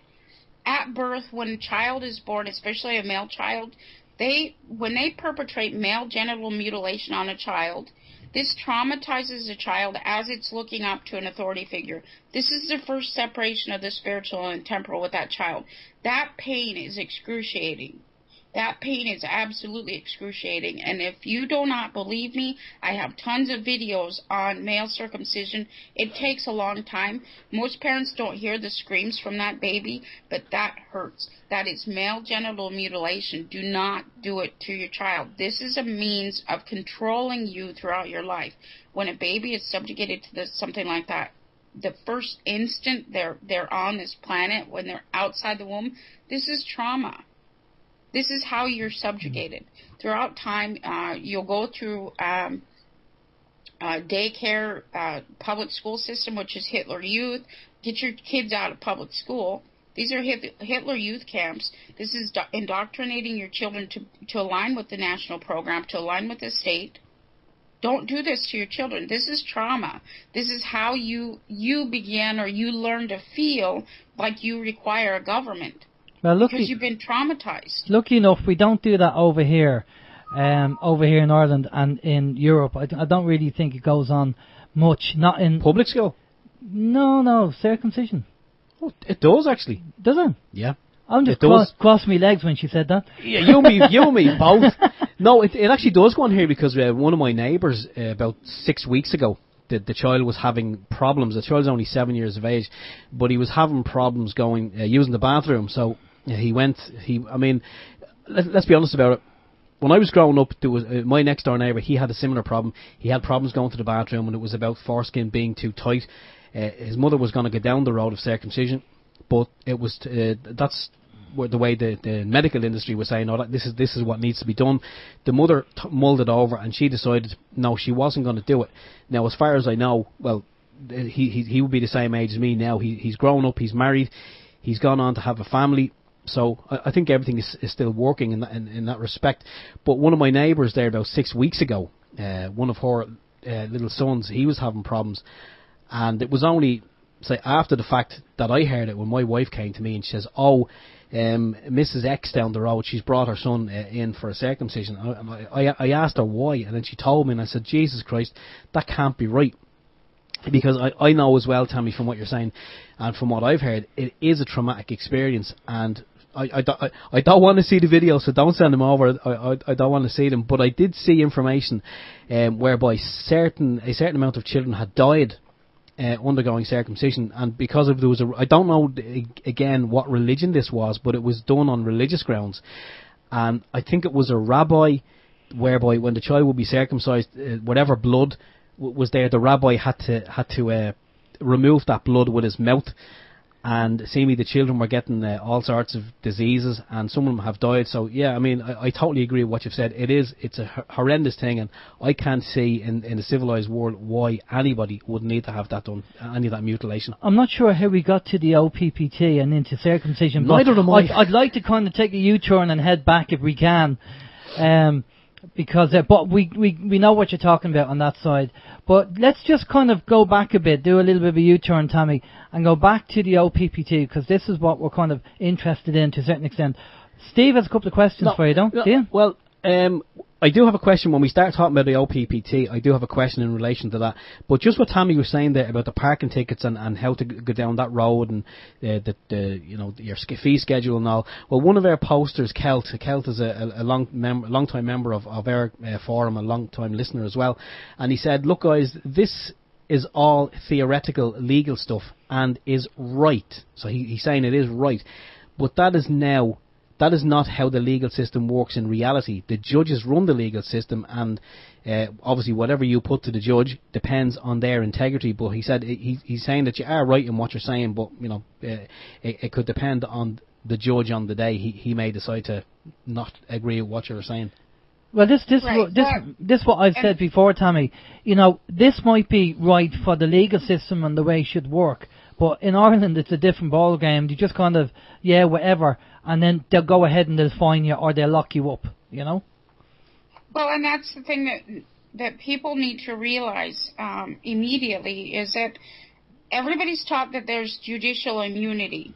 At birth, when a child is born, especially a male child, when they perpetrate male genital mutilation on a child, this traumatizes the child as it's looking up to an authority figure. This is the first separation of the spiritual and temporal with that child. That pain is excruciating. That pain is absolutely excruciating. And if you do not believe me, I have tons of videos on male circumcision. It takes a long time. Most parents don't hear the screams from that baby, but that hurts. That is male genital mutilation. Do not do it to your child. This is a means of controlling you throughout your life. When a baby is subjugated to something like that, the first instant they're on this planet, when they're outside the womb, this is trauma. This is how you're subjugated. Throughout time, you'll go through daycare, public school system, which is Hitler Youth. Get your kids out of public school. These are Hitler Youth camps. This is indoctrinating your children to align with the national program, to align with the state. Don't do this to your children. This is trauma. This is how you begin, or you learn to feel like you require a government. Well, because you've been traumatized. Lucky enough, we don't do that over here in Ireland and in Europe. I don't really think it goes on much. Not in public school. No, circumcision. Oh, it does actually. Does it? Yeah. I'm just cross my legs when she said that. Yeah, you and me both. No, it actually does go on here, because one of my neighbours about 6 weeks ago, the child was having problems. The child's only 7 years of age, but he was having problems going using the bathroom. So he went. Let's be honest about it. When I was growing up, there was my next door neighbour. He had a similar problem. He had problems going to the bathroom, and it was about foreskin being too tight. His mother was going to go down the road of circumcision, but it was that's the way the medical industry was saying, "Oh, this is what needs to be done." The mother mulled it over, and she decided no, she wasn't going to do it. Now, as far as I know, well, he would be the same age as me now. He's grown up. He's married. He's gone on to have a family. So I think everything is still working in that respect. But one of my neighbours there about 6 weeks ago, one of her little sons, he was having problems, and it was only after the fact that I heard it when my wife came to me and she says, "Oh, Mrs. X down the road, she's brought her son in for a circumcision." I asked her why, and then she told me, and I said, "Jesus Christ, that can't be right." Because I know as well, Tammy, from what you're saying and from what I've heard, it is a traumatic experience, and I don't want to see the video, so don't send them over. I don't want to see them, but I did see information whereby a certain amount of children had died undergoing circumcision, and because of there was I don't know again what religion this was, but it was done on religious grounds, and I think it was a rabbi whereby when the child would be circumcised, whatever blood was there, the rabbi had to remove that blood with his mouth, and seemingly the children were getting all sorts of diseases, and some of them have died. So yeah, I mean, I totally agree with what you've said. It's a horrendous thing, and I can't see in a civilized world why anybody would need to have that done, any of that mutilation. I'm not sure how we got to the OPPT and into circumcision. Neither am I. I'd like to kind of take a U-turn and head back if we can, because but we know what you're talking about on that side. But let's just kind of go back a bit, do a little bit of a U-turn, Tommy, and go back to the OPPT, because this is what we're kind of interested in to a certain extent. Steve has a couple of questions for you, don't you? Well, I do have a question. When we start talking about the OPPT, I do have a question in relation to that. But just what Tammy was saying there about the parking tickets and how to go down that road and your fee schedule and all. Well, one of our posters, Kelt is a long-time member of our forum, a long-time listener as well, and he said, "Look, guys, this is all theoretical legal stuff and is right." So he's saying it is right, but that is not how the legal system works in reality. The judges run the legal system, and obviously whatever you put to the judge depends on their integrity. But he said he's saying that you are right in what you're saying, but it could depend on the judge on the day. He may decide to not agree with what you're saying. Well, this what I've said before, Tommy. This might be right for the legal system and the way it should work, but in Ireland it's a different ball game. You just kind of whatever, and then they'll go ahead and they'll fine you or they'll lock you up. Well, and that's the thing that people need to realize immediately is that everybody's taught that there's judicial immunity.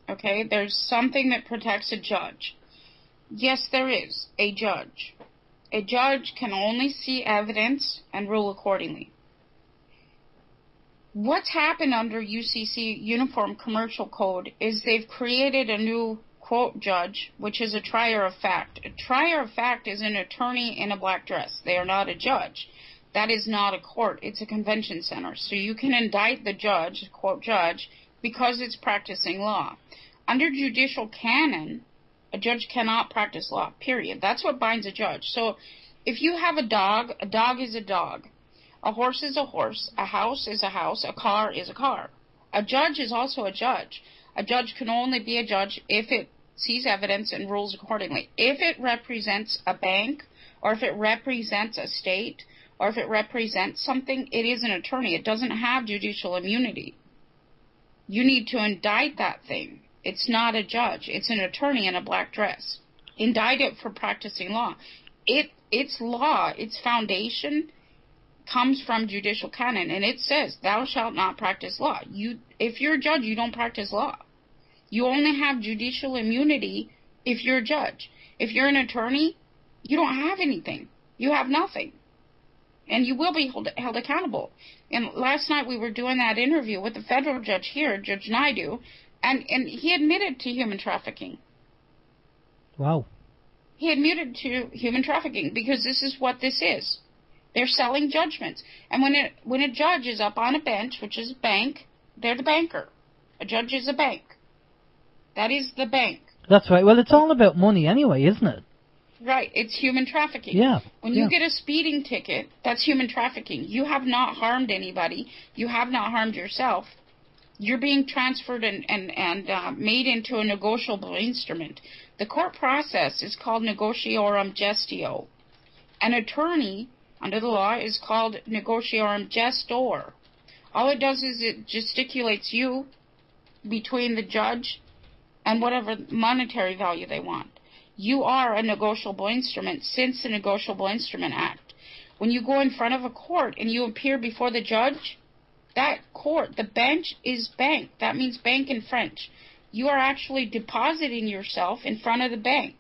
Okay, there's something that protects a judge. Yes, there is a judge. A judge can only see evidence and rule accordingly. What's happened under UCC, Uniform Commercial Code, is they've created a new, quote, judge, which is a trier of fact. A trier of fact is an attorney in a black dress. They are not a judge. That is not a court. It's a convention center. So you can indict the judge, quote, judge, because it's practicing law. Under judicial canon, a judge cannot practice law, period. That's what binds a judge. So if you have a dog is a dog. A horse is a horse. A house is a house. A car is a car. A judge is also a judge. A judge can only be a judge if it sees evidence and rules accordingly. If it represents a bank, or if it represents a state, or if it represents something, it is an attorney. It doesn't have judicial immunity. You need to indict that thing. It's not a judge. It's an attorney in a black dress. Indict it for practicing law. Its law, its foundation comes from judicial canon, and it says, "Thou shalt not practice law." If you're a judge, you don't practice law. You only have judicial immunity if you're a judge. If you're an attorney, you don't have anything. You have nothing. And you will be held accountable. And last night we were doing that interview with the federal judge here, Judge Naidu, and he admitted to human trafficking. Wow. He admitted to human trafficking because this is what this is. They're selling judgments. And when a judge is up on a bench, which is a bank, they're the banker. A judge is a bank. That is the bank. That's right. Well, it's all about money anyway, isn't it? Right. It's human trafficking. Yeah. When you get a speeding ticket, that's human trafficking. You have not harmed anybody. You have not harmed yourself. You're being transferred and made into a negotiable instrument. The court process is called negotiarum gestio. An attorney, under the law, is called negotiarum gestor. All it does is it gesticulates you between the judge and whatever monetary value they want. You are a negotiable instrument since the Negotiable Instrument Act. When you go in front of a court and you appear before the judge, that court, the bench, is bank. That means bank in French. You are actually depositing yourself in front of the bank.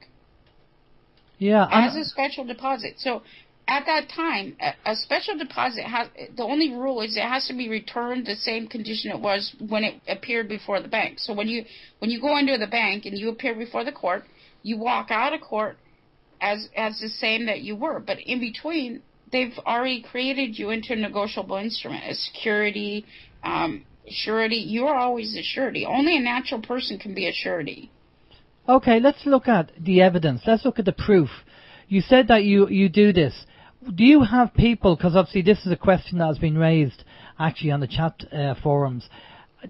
Yeah. As a special deposit. So at that time, a special deposit the only rule is it has to be returned the same condition it was when it appeared before the bank. So when you go into the bank and you appear before the court, you walk out of court as the same that you were. But in between, they've already created you into a negotiable instrument, a security, surety. You are always a surety. Only a natural person can be a surety. Okay, let's look at the evidence. Let's look at the proof. You said that you do this. Do you have people, because obviously this is a question that has been raised actually on the chat forums,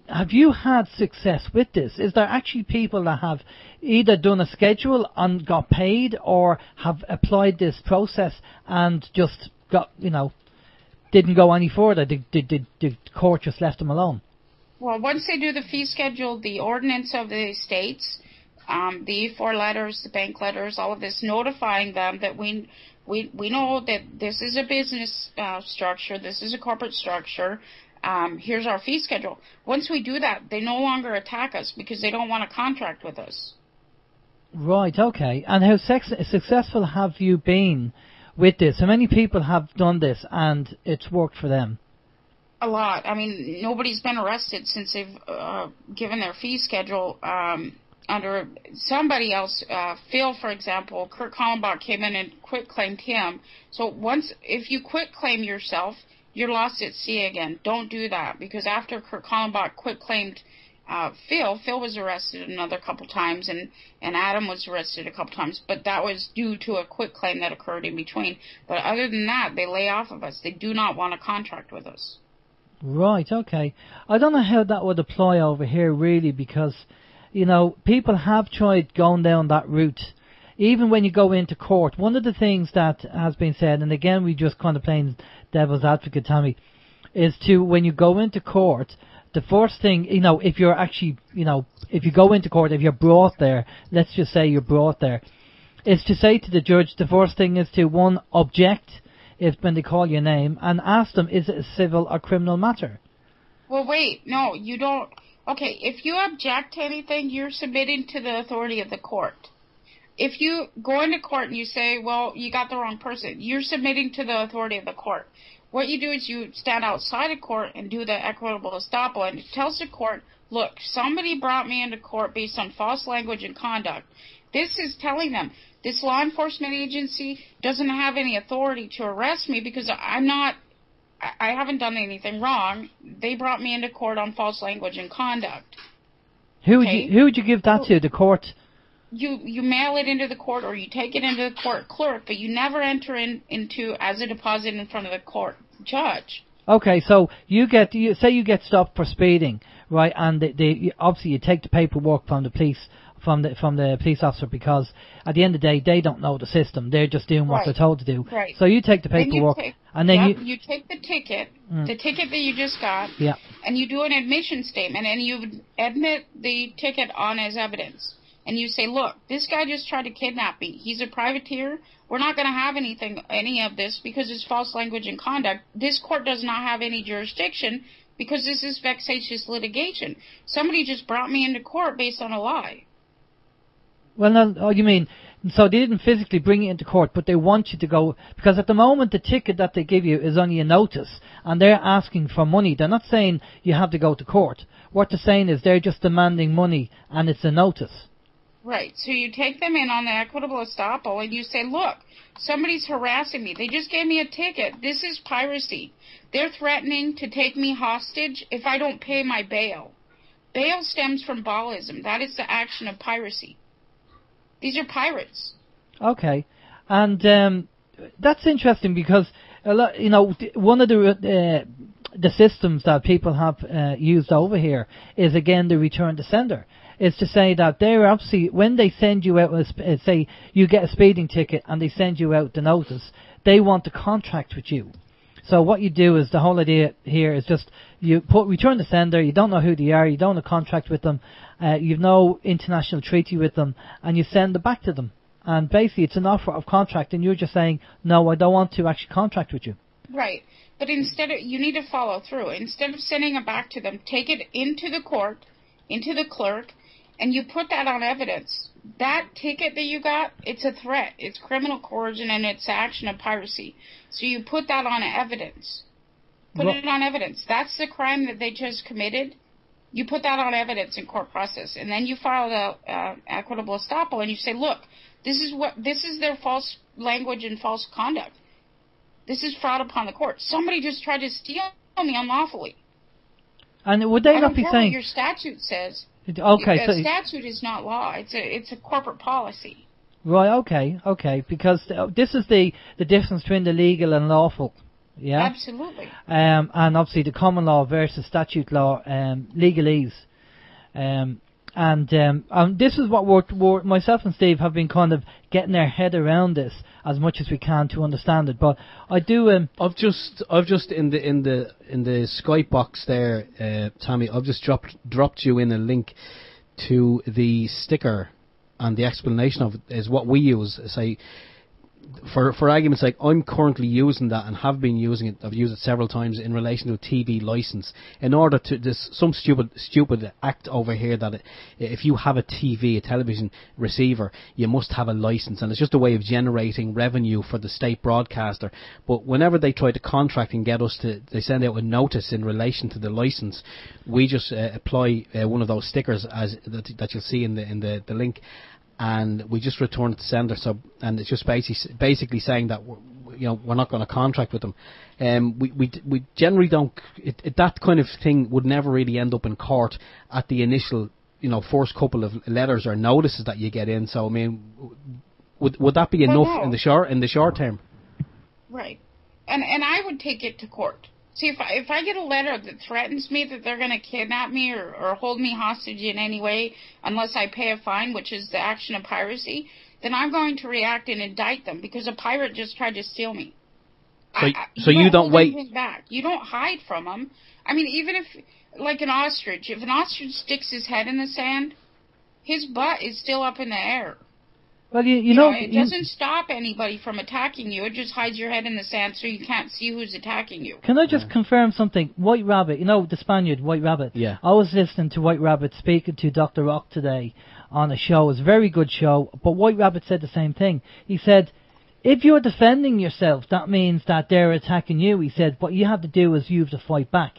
have you had success with this? Is there actually people that have either done a schedule and got paid, or have applied this process and just got, didn't go any further? The court just left them alone? Well, once they do the fee schedule, the ordinance of the states, the E4 letters, the bank letters, all of this, notifying them that we know that this is a business structure, this is a corporate structure, here's our fee schedule. Once we do that, they no longer attack us because they don't want to contract with us. Right, okay. And how successful have you been with this? How many people have done this and it's worked for them? A lot. I mean, nobody's been arrested since they've given their fee schedule under somebody else. Phil, for example, Kurt Kallenbach came in and quit-claimed him. So if you quit-claim yourself, you're lost at sea again. Don't do that, because after Kurt Kallenbach quit-claimed Phil was arrested another couple times, and Adam was arrested a couple times, but that was due to a quit-claim that occurred in between. But other than that, they lay off of us. They do not want to contract with us. Right, okay. I don't know how that would apply over here, really, because, people have tried going down that route. Even when you go into court, one of the things that has been said, and again, we just kind of playing devil's advocate, Tommy, is when you go into court, the first thing, if you're actually, if you go into court, if you're brought there, let's just say you're brought there, is to say to the judge, the first thing is to, one, object when they call your name, and ask them, is it a civil or criminal matter? Well, wait, no, you don't. Okay, if you object to anything, you're submitting to the authority of the court. If you go into court and you say, well, you got the wrong person, you're submitting to the authority of the court. What you do is you stand outside of court and do the equitable estoppel, and it tells the court, look, somebody brought me into court based on false language and conduct. This is telling them, this law enforcement agency doesn't have any authority to arrest me because I haven't done anything wrong. They brought me into court on false language and conduct. Who would you give that to? The court? You mail it into the court, or you take it into the court clerk, but you never enter into as a deposit in front of the court judge. Okay, so you get stopped for speeding, right? And obviously you take the paperwork from the police. From the police officer, because at the end of the day they don't know the system. They're just doing what they're told to do. Right. So you take the paperwork and then you take the ticket that you just got, and you do an admission statement, and you admit the ticket on as evidence. And you say, look, this guy just tried to kidnap me. He's a privateer. We're not going to have any of this because it's false language and conduct. This court does not have any jurisdiction because this is vexatious litigation. Somebody just brought me into court based on a lie. Well, no, you mean, so they didn't physically bring you into court, but they want you to go, because at the moment the ticket that they give you is only a notice, and they're asking for money. They're not saying you have to go to court. What they're saying is they're just demanding money, and it's a notice. Right, so you take them in on the equitable estoppel, and you say, look, somebody's harassing me. They just gave me a ticket. This is piracy. They're threatening to take me hostage if I don't pay my bail. Bail stems from ballism. That is the action of piracy. These are pirates. Okay, and that's interesting because a lot, one of the systems that people have used over here is again the return to sender. Is to say that they're obviously, when they send you out, say you get a speeding ticket and they send you out the notice, they want to contract with you. So what you do is, the whole idea here is just you return the sender. You don't know who they are. You don't have a contract with them. You've no international treaty with them, and you send it back to them. And basically, it's an offer of contract, and you're just saying, no, I don't want to actually contract with you. Right, but you need to follow through. Instead of sending it back to them, take it into the court, into the clerk, and you put that on evidence. That ticket that you got, it's a threat. It's criminal coercion, and it's action of piracy. So you put that on evidence. Put it on evidence. That's the crime that they just committed. You put that on evidence in court process, and then you file the equitable estoppel, and you say, look, this is their false language and false conduct. This is fraud upon the court. Somebody just tried to steal me unlawfully. And would they not be saying? I don't care what your statute says. Okay, so statute is not law. It's a corporate policy. Right. Okay. Because this is the difference between the legal and lawful. Yeah, absolutely. And obviously the common law versus statute law, legalese. And this is what we're myself and Steve have been kind of getting our head around this as much as we can to understand it. But I do. I've just in the Skype box there, Tommy. I've just dropped you in a link to the sticker, and the explanation of it is what we use. Say, for argument's sake, I'm currently using that and have been using it. I've used it several times in relation to a TV license. In order to, there's some stupid act over here that if you have a television receiver, you must have a license, and it's just a way of generating revenue for the state broadcaster. But whenever they try to contract and get us to, they send out a notice in relation to the license. We just apply one of those stickers that you'll see in the link. And we just return it to sender. So, and it's just basically saying that we're not going to contract with them. We generally don't. That kind of thing would never really end up in court at the initial first couple of letters or notices that you get in. So I mean, would that be enough in the short term? Right, and I would take it to court. See, if I get a letter that threatens me that they're going to kidnap me or hold me hostage in any way unless I pay a fine, which is the action of piracy, then I'm going to react and indict them because a pirate just tried to steal me. So you don't wait. Back. You don't hide from them. I mean, even if, like an ostrich, if an ostrich sticks his head in the sand, his butt is still up in the air. Well, it doesn't stop anybody from attacking you. It just hides your head in the sand so you can't see who's attacking you. Can I just confirm something? White Rabbit, the Spaniard, White Rabbit. Yeah. I was listening to White Rabbit speaking to Dr. Rock today on a show. It was a very good show, but White Rabbit said the same thing. He said, if you're defending yourself, that means that they're attacking you. He said, what you have to do is you have to fight back.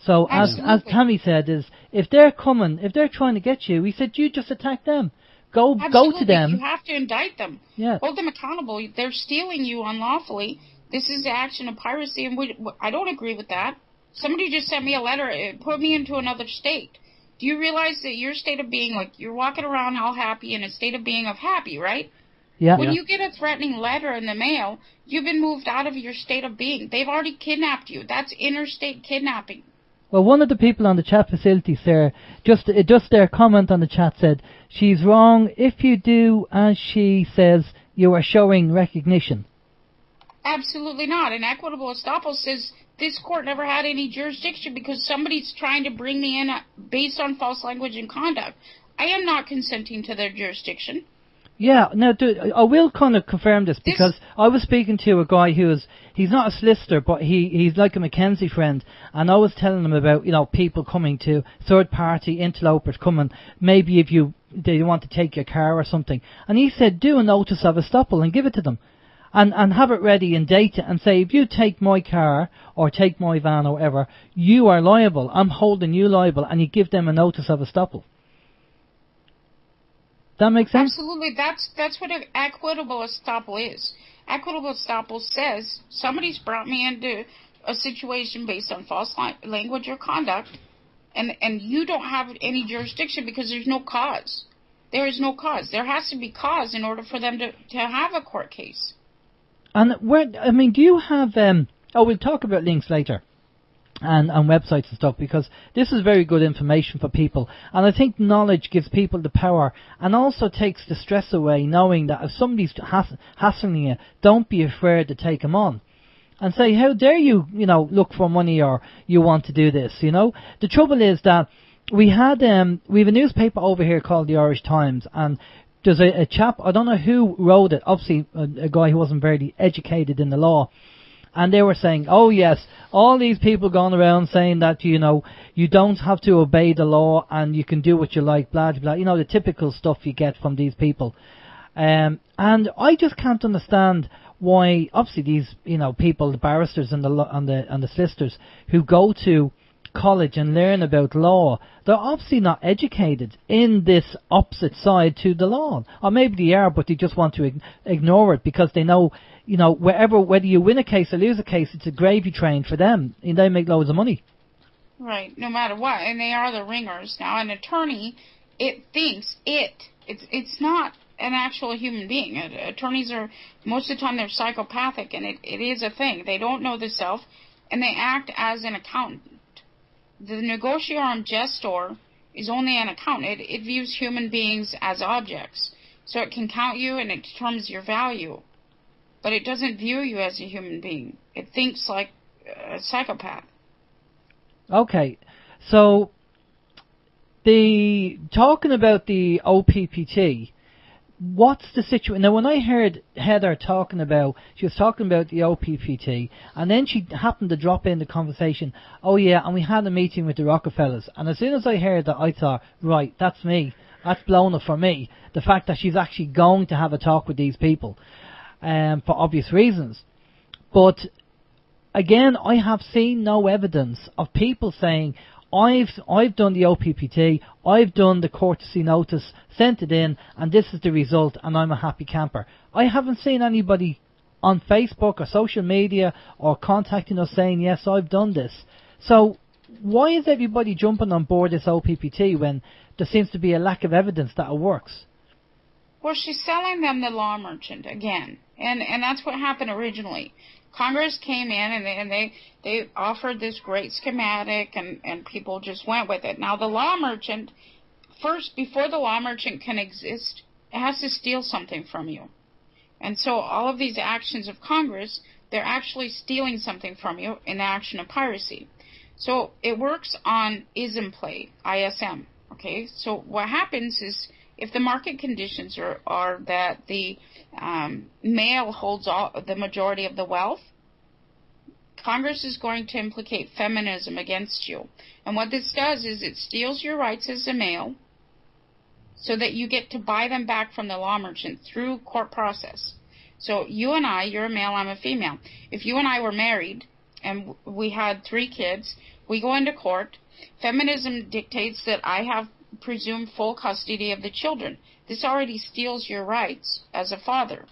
So as Tammy said, is if they're trying to get you, he said, you just attack them. Go to them. You have to indict them. Yeah. Hold them accountable. They're stealing you unlawfully. This is the action of piracy, and I don't agree with that. Somebody just sent me a letter. It put me into another state. Do you realize that your state of being, like, you're walking around all happy in a state of being of happy, right? Yeah. When you get a threatening letter in the mail, you've been moved out of your state of being. They've already kidnapped you. That's interstate kidnapping. Well, one of the people on the chat facilities there, just their comment on the chat said, she's wrong. If you do as she says, you are showing recognition. Absolutely not. And equitable estoppel says this court never had any jurisdiction because somebody's trying to bring me in based on false language and conduct. I am not consenting to their jurisdiction. Yeah, now I will kind of confirm this because I was speaking to a guy he's not a solicitor, but he's like a Mackenzie friend, and I was telling him about, people coming to third party interlopers coming, maybe if they want to take your car or something, and he said do a notice of estoppel and give it to them, and have it ready and date it and say, if you take my car or take my van or whatever, you are liable, I'm holding you liable, and you give them a notice of estoppel. That makes sense? Absolutely. That's what an equitable estoppel is. Equitable estoppel says somebody's brought me into a situation based on false language or conduct, and you don't have any jurisdiction because there's no cause. There is no cause. There has to be cause in order for them to have a court case. And do you have... we'll talk about links later. And websites and stuff, because this is very good information for people, and I think knowledge gives people the power and also takes the stress away, knowing that if somebody's hassling you, don't be afraid to take them on and say, how dare you look for money or you want to do this. The trouble is that we have a newspaper over here called the Irish Times, and there's a chap, I don't know who wrote it, obviously a guy who wasn't very educated in the law. And they were saying, oh yes, all these people going around saying that, you don't have to obey the law and you can do what you like, blah, blah, blah. The typical stuff you get from these people. And I just can't understand why, obviously these, people, the barristers and the solicitors who go to college and learn about law, they're obviously not educated in this opposite side to the law. Or maybe they are, but they just want to ignore it because they know, whether you win a case or lose a case, it's a gravy train for them, and they make loads of money. Right, no matter what, and they are the ringers. Now, an attorney, it thinks it's not an actual human being. Attorneys are, most of the time, they're psychopathic, and it is a thing. They don't know the self, and they act as an accountant. The negotiorum gestor is only an accountant. It views human beings as objects. So it can count you and it determines your value. But it doesn't view you as a human being. It thinks like a psychopath. Okay, so talking about the OPPT, what's the situation? Now, when I heard Heather talking about, she was talking about the OPPT, and then she happened to drop in the conversation, oh yeah, and we had a meeting with the Rockefellers, and as soon as I heard that, I thought, right, that's me. That's blown up for me. The fact that she's actually going to have a talk with these people, for obvious reasons. But again, I have seen no evidence of people saying, I've done the OPPT, I've done the courtesy notice, sent it in, and this is the result, and I'm a happy camper. I haven't seen anybody on Facebook or social media or contacting us saying, yes, I've done this. So why is everybody jumping on board this OPPT when there seems to be a lack of evidence that it works? Well, she's selling them the law merchant again, and that's what happened originally. Congress came in and they offered this great schematic, and people just went with it. Now the law merchant, first, before the law merchant can exist, it has to steal something from you. And so all of these actions of Congress, they're actually stealing something from you in the action of piracy. So it works on ism play, ISM. Okay, so what happens is, if the market conditions are that the male holds the majority of the wealth, Congress is going to implicate feminism against you. And what this does is it steals your rights as a male so that you get to buy them back from the law merchant through court process. So you and I, you're a male, I'm a female. If you and I were married and we had 3 kids, we go into court. Feminism dictates that I have presumed full custody of the children. This already steals your rights as a father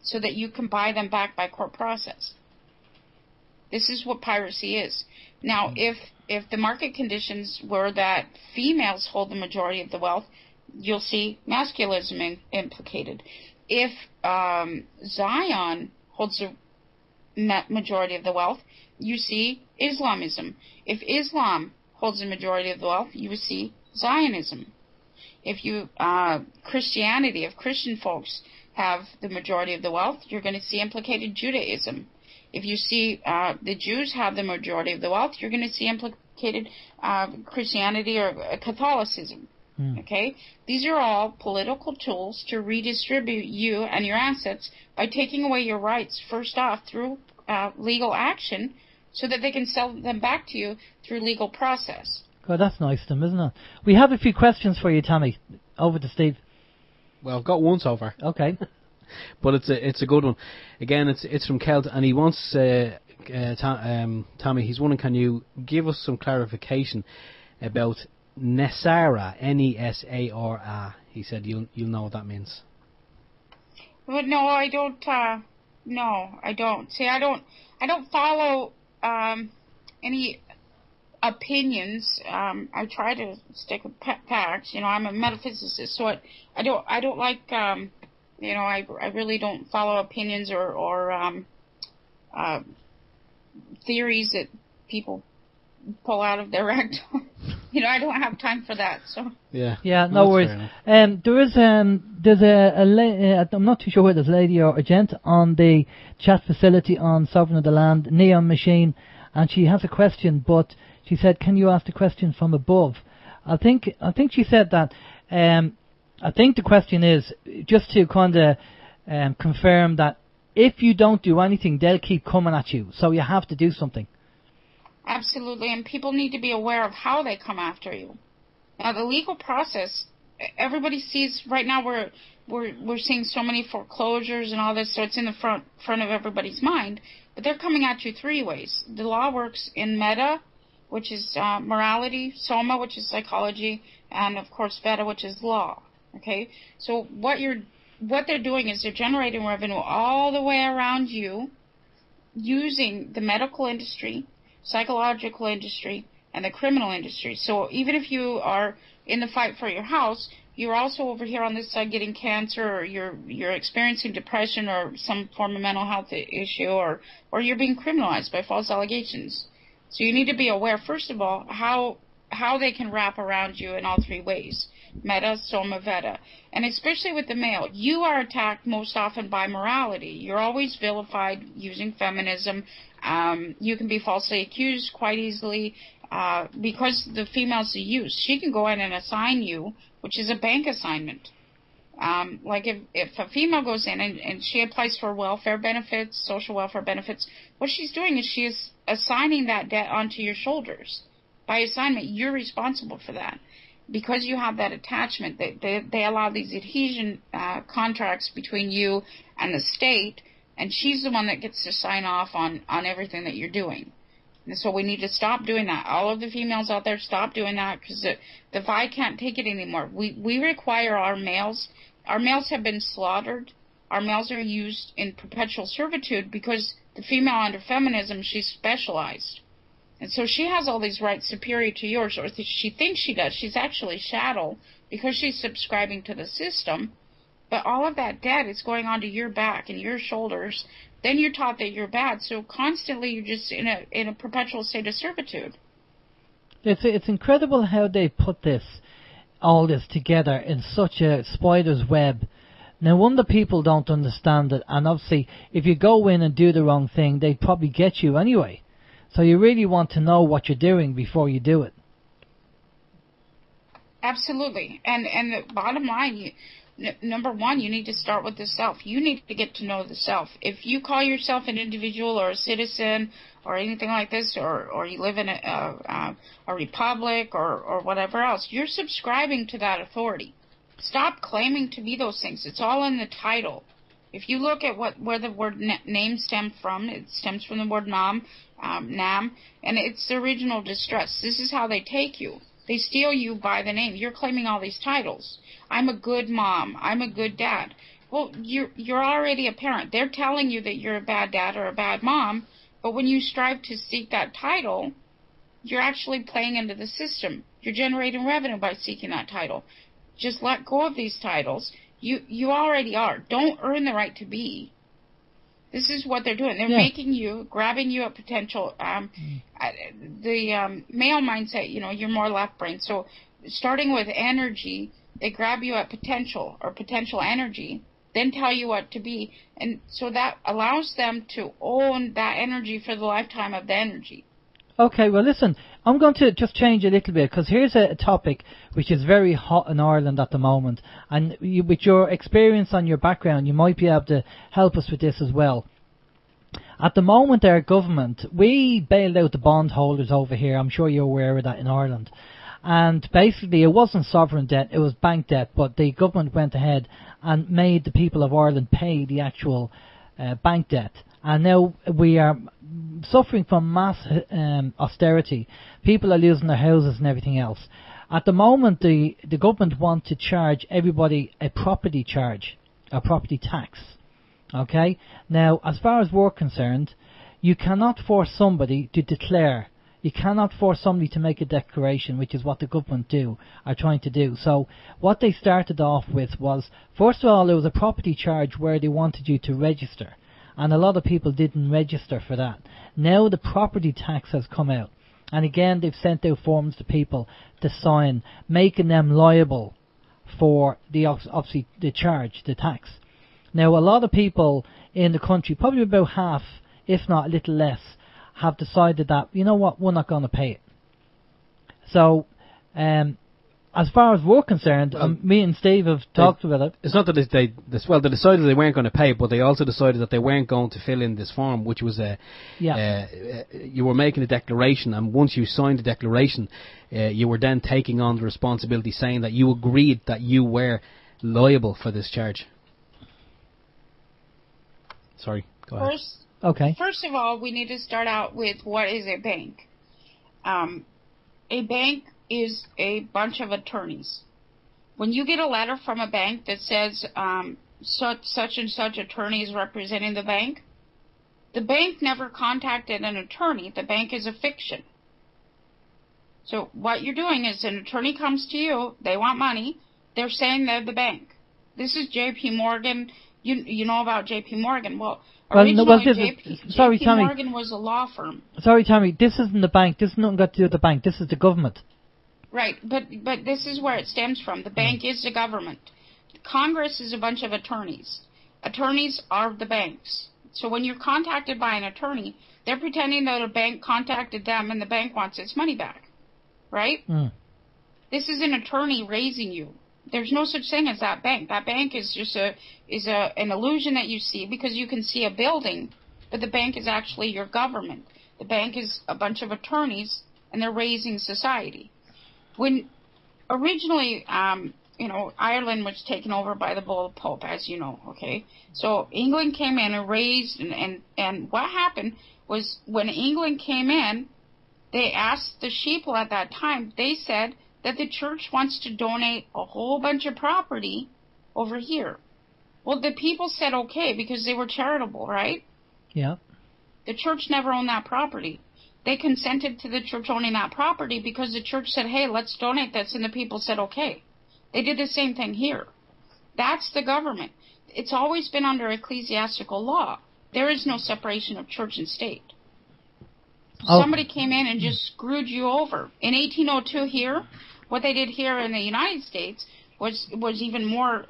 so that you can buy them back by court process. This is what piracy is. Now, if the market conditions were that females hold the majority of the wealth, you'll see masculinism implicated. If Zion holds the majority of the wealth, you see Islamism. If Islam holds the majority of the wealth, you will see Zionism. If Christianity, if Christian folks have the majority of the wealth, you're going to see implicated Judaism. If you see the Jews have the majority of the wealth, you're going to see implicated Christianity or Catholicism. Okay? These are all political tools to redistribute you and your assets by taking away your rights, first off, through legal action, so that they can sell them back to you through legal process. God, that's nice of them, isn't it? We have a few questions for you, Tommy. Over to Steve. Well, I've got one so far. Okay. But it's a good one. Again, it's from Kelt, and he wants Tommy. He's wondering, can you give us some clarification about Nesara, Nesara? He said you'll know what that means. Well, no, I don't. No, I don't. See, I don't follow any opinions. I try to stick with facts. You know, I'm a metaphysicist, so I don't like. You know, I really don't follow opinions or theories that people pull out of their rectum. You know, I don't have time for that. So yeah, no worries. There's I'm not too sure whether there's a lady or a gent on the chat facility on Sovereign of the Land, Neon Machine, and she has a question, but she said, can you ask the question from above? I think she said that. I think the question is just to kind of confirm that if you don't do anything, they'll keep coming at you. So you have to do something. Absolutely, and people need to be aware of how they come after you. Now, the legal process, everybody sees right now. We're seeing so many foreclosures and all this, so it's in the front of everybody's mind. But they're coming at you 3 ways. The law works in meta, which is morality, soma, which is psychology, and of course veta, which is law. Okay, so what they're doing is they're generating revenue all the way around you, using the medical industry, psychological industry, and the criminal industry. So even if you are in the fight for your house, you're also over here on this side getting cancer, or you're experiencing depression or some form of mental health issue, or you're being criminalized by false allegations. So you need to be aware, first of all, how they can wrap around you in all three ways: meta, soma, veta. And especially with the male, you are attacked most often by morality. You're always vilified using feminism. You can be falsely accused quite easily because the female's the use. She can go in and assign you, which is a bank assignment. Like if a female goes in and she applies for welfare benefits, social welfare benefits, what she's doing is she is assigning that debt onto your shoulders. By assignment, you're responsible for that. Because you have that attachment, they allow these adhesion contracts between you and the state, and she's the one that gets to sign off on everything that you're doing. And so we need to stop doing that. All of the females out there, stop doing that, because the VI can't take it anymore. We require our males. Our males have been slaughtered. Our males are used in perpetual servitude because the female under feminism, she's specialized. And so she has all these rights superior to yours, or she thinks she does. She's actually chattel because she's subscribing to the system. But all of that debt is going onto your back and your shoulders. Then you're taught that you're bad. So constantly you're just in a perpetual state of servitude. It's incredible how they put all this together in such a spider's web. Now, wonder people don't understand it. And obviously, if you go in and do the wrong thing, they'd probably get you anyway. So you really want to know what you're doing before you do it. Absolutely. And the bottom line, number one, you need to start with the self. You need to get to know the self. If you call yourself an individual or a citizen or anything like this, or you live in a republic or whatever else, you're subscribing to that authority. Stop claiming to be those things. It's all in the title. If you look at where the word name stems from, it stems from the word nam, and it's the original distress. This is how they take you. They steal you by the name. You're claiming all these titles. I'm a good mom. I'm a good dad. Well, you're already a parent. They're telling you that you're a bad dad or a bad mom, but when you strive to seek that title, you're actually playing into the system. You're generating revenue by seeking that title. Just let go of these titles. You already are. Don't earn the right to be. This is what they're doing. They're making you, grabbing you at potential. The male mindset, you're more left brain. So starting with energy, they grab you at potential or potential energy, then tell you what to be. And so that allows them to own that energy for the lifetime of the energy. Okay, well listen, I'm going to just change a little bit, because here's a topic which is very hot in Ireland at the moment, and with your experience and your background, you might be able to help us with this as well. At the moment, our government, we bailed out the bondholders over here. I'm sure you're aware of that in Ireland. And basically, it wasn't sovereign debt, it was bank debt, but the government went ahead and made the people of Ireland pay the actual bank debt. And now we are suffering from mass austerity. People are losing their houses and everything else. At the moment, the government want to charge everybody a property charge, a property tax. Okay? Now, as far as we're concerned, you cannot force somebody to declare. You cannot force somebody to make a declaration, which is what the government are trying to do. So what they started off with was, first of all, there was a property charge where they wanted you to register. And a lot of people didn't register for that. Now the property tax has come out. And again, they've sent out forms to people to sign, making them liable for obviously the charge, the tax. Now a lot of people in the country, probably about half, if not a little less, have decided that, you know what, we're not going to pay it. So, as far as we're concerned, me and Steve have talked about it. It's not that they decided they weren't going to pay, but they also decided that they weren't going to fill in this form, which was you were making a declaration, and once you signed the declaration, you were then taking on the responsibility, saying that you agreed that you were liable for this charge. Sorry, go ahead. First of all, we need to start out with what is a bank. A bank is a bunch of attorneys. When you get a letter from a bank that says such and such attorney is representing the bank never contacted an attorney. The bank is a fiction. So what you're doing is an attorney comes to you, they want money, they're saying they're the bank. This is J.P. Morgan. You know about J.P. Morgan. Well, originally J.P. Morgan was a law firm. Sorry, Tommy, this isn't the bank. This has nothing got to do with the bank. This is the government. Right, but this is where it stems from. The bank is the government. Congress is a bunch of attorneys. Attorneys are the banks. So when you're contacted by an attorney, they're pretending that a bank contacted them and the bank wants its money back. Right? This is an attorney raising you. There's no such thing as that bank. That bank is just an illusion that you see because you can see a building, but the bank is actually your government. The bank is a bunch of attorneys, and they're raising society. When originally, Ireland was taken over by the Bull Pope, as you know, okay? So England came in and raised, and what happened was when England came in, they asked the sheeple at that time, they said that the church wants to donate a whole bunch of property over here. Well, the people said okay because they were charitable, right? Yeah. The church never owned that property. They consented to the church owning that property because the church said, hey, let's donate this, and the people said okay. They did the same thing here. That's the government. It's always been under ecclesiastical law. There is no separation of church and state. Somebody came in and just screwed you over. In 1802 here, what they did here in the United States was even more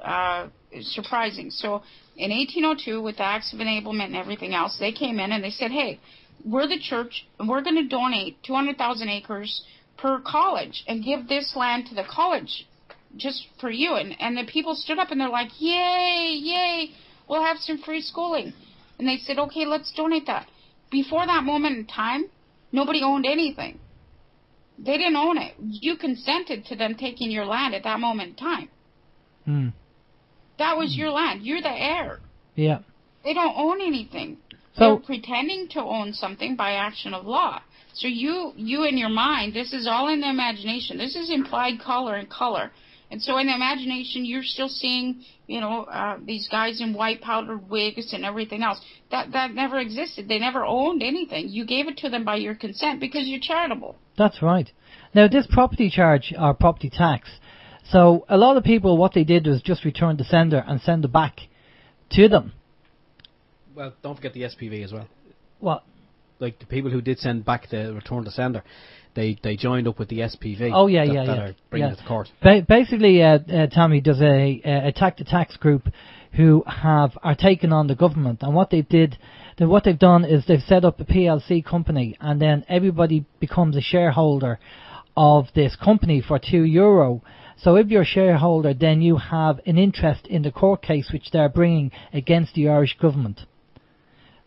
surprising. So in 1802, with the Acts of Enablement and everything else, they came in and they said, hey, we're the church, and we're going to donate 200,000 acres per college and give this land to the college just for you. And the people stood up and they're like, yay, yay, we'll have some free schooling. And they said, okay, let's donate that. Before that moment in time, nobody owned anything. They didn't own it. You consented to them taking your land at that moment in time. That was your land. You're the heir. Yeah. They don't own anything. So, they're pretending to own something by action of law. So you in your mind, this is all in the imagination. This is implied color and color. And so in the imagination, you're still seeing, these guys in white powdered wigs and everything else. That never existed. They never owned anything. You gave it to them by your consent because you're charitable. That's right. Now, this property charge or property tax, so a lot of people, what they did was just return the sender and send it back to them. Well, don't forget the SPV as well. What? Like the people who did send back the return to sender, they joined up with the SPV. Oh, yeah. That are bringing it to court. Basically, Tommy, does a attack the tax group who are taking on the government, and what they've done is they've set up a PLC company, and then everybody becomes a shareholder of this company for €2. So if you're a shareholder, then you have an interest in the court case which they're bringing against the Irish government.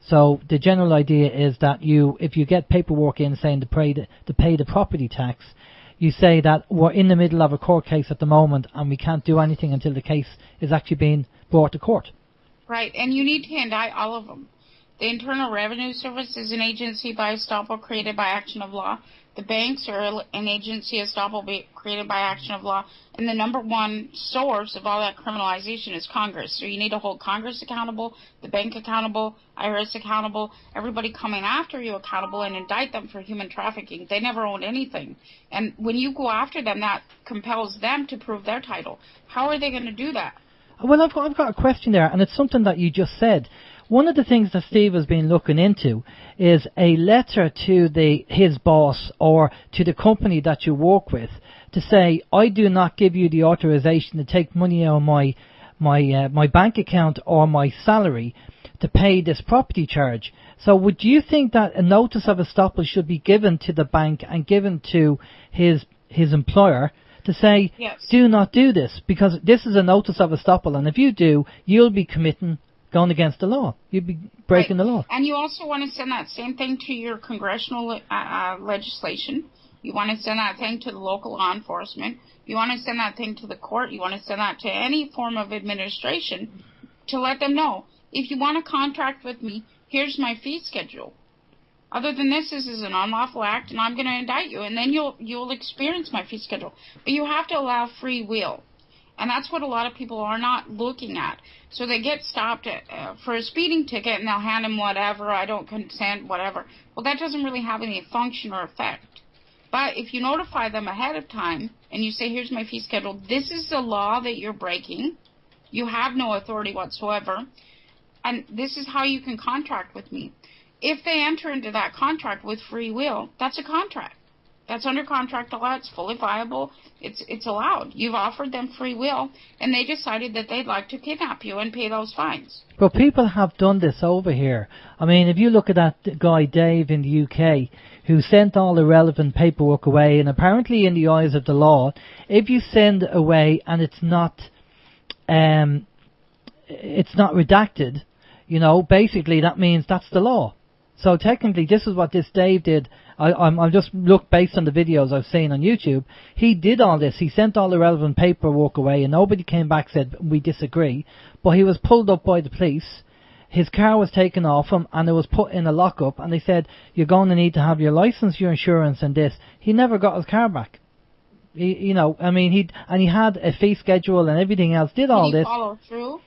So the general idea is that if you get paperwork in saying to pay the property tax, you say that we're in the middle of a court case at the moment and we can't do anything until the case is actually being brought to court. Right, and you need to indict all of them. The Internal Revenue Service is an agency by estoppel created by action of law. The banks are an agency estoppel created by action of law. And the number one source of all that criminalization is Congress. So you need to hold Congress accountable, the bank accountable, IRS accountable, everybody coming after you accountable, and indict them for human trafficking. They never owned anything. And when you go after them, that compels them to prove their title. How are they going to do that? Well, I've got a question there, and it's something that you just said. One of the things that Steve has been looking into is a letter to his boss or to the company that you work with to say, I do not give you the authorization to take money out of my bank account or my salary to pay this property charge. So would you think that a notice of estoppel should be given to the bank and given to his employer to say, yes, do not do this, because this is a notice of estoppel, and if you do, you'll be going against the law. You'd be breaking the law. And you also want to send that same thing to your congressional legislation. You want to send that thing to the local law enforcement. You want to send that thing to the court. You want to send that to any form of administration to let them know, if you want to contract with me, here's my fee schedule. Other than this is an unlawful act, and I'm going to indict you, and then you'll experience my fee schedule. But you have to allow free will. And that's what a lot of people are not looking at. So they get stopped for a speeding ticket, and they'll hand them whatever, I don't consent, whatever. Well, that doesn't really have any function or effect. But if you notify them ahead of time and you say, here's my fee schedule, this is the law that you're breaking, you have no authority whatsoever, and this is how you can contract with me. If they enter into that contract with free will, that's a contract. That's under contract law. It's fully viable. It's allowed. You've offered them free will, and they decided that they'd like to kidnap you and pay those fines. But people have done this over here. I mean, if you look at that guy Dave in the UK, who sent all the relevant paperwork away, and apparently in the eyes of the law, if you send away and it's not redacted, you know, basically that means that's the law. So technically, this is what this Dave did. I just look based on the videos I've seen on YouTube. He did all this. He sent all the relevant paperwork away, and nobody came back and said, we disagree. But he was pulled up by the police. His car was taken off him, and it was put in a lockup. And they said, you're going to need to have your license, your insurance, and this. He never got his car back. He had a fee schedule and everything else. Did all this. Follow through?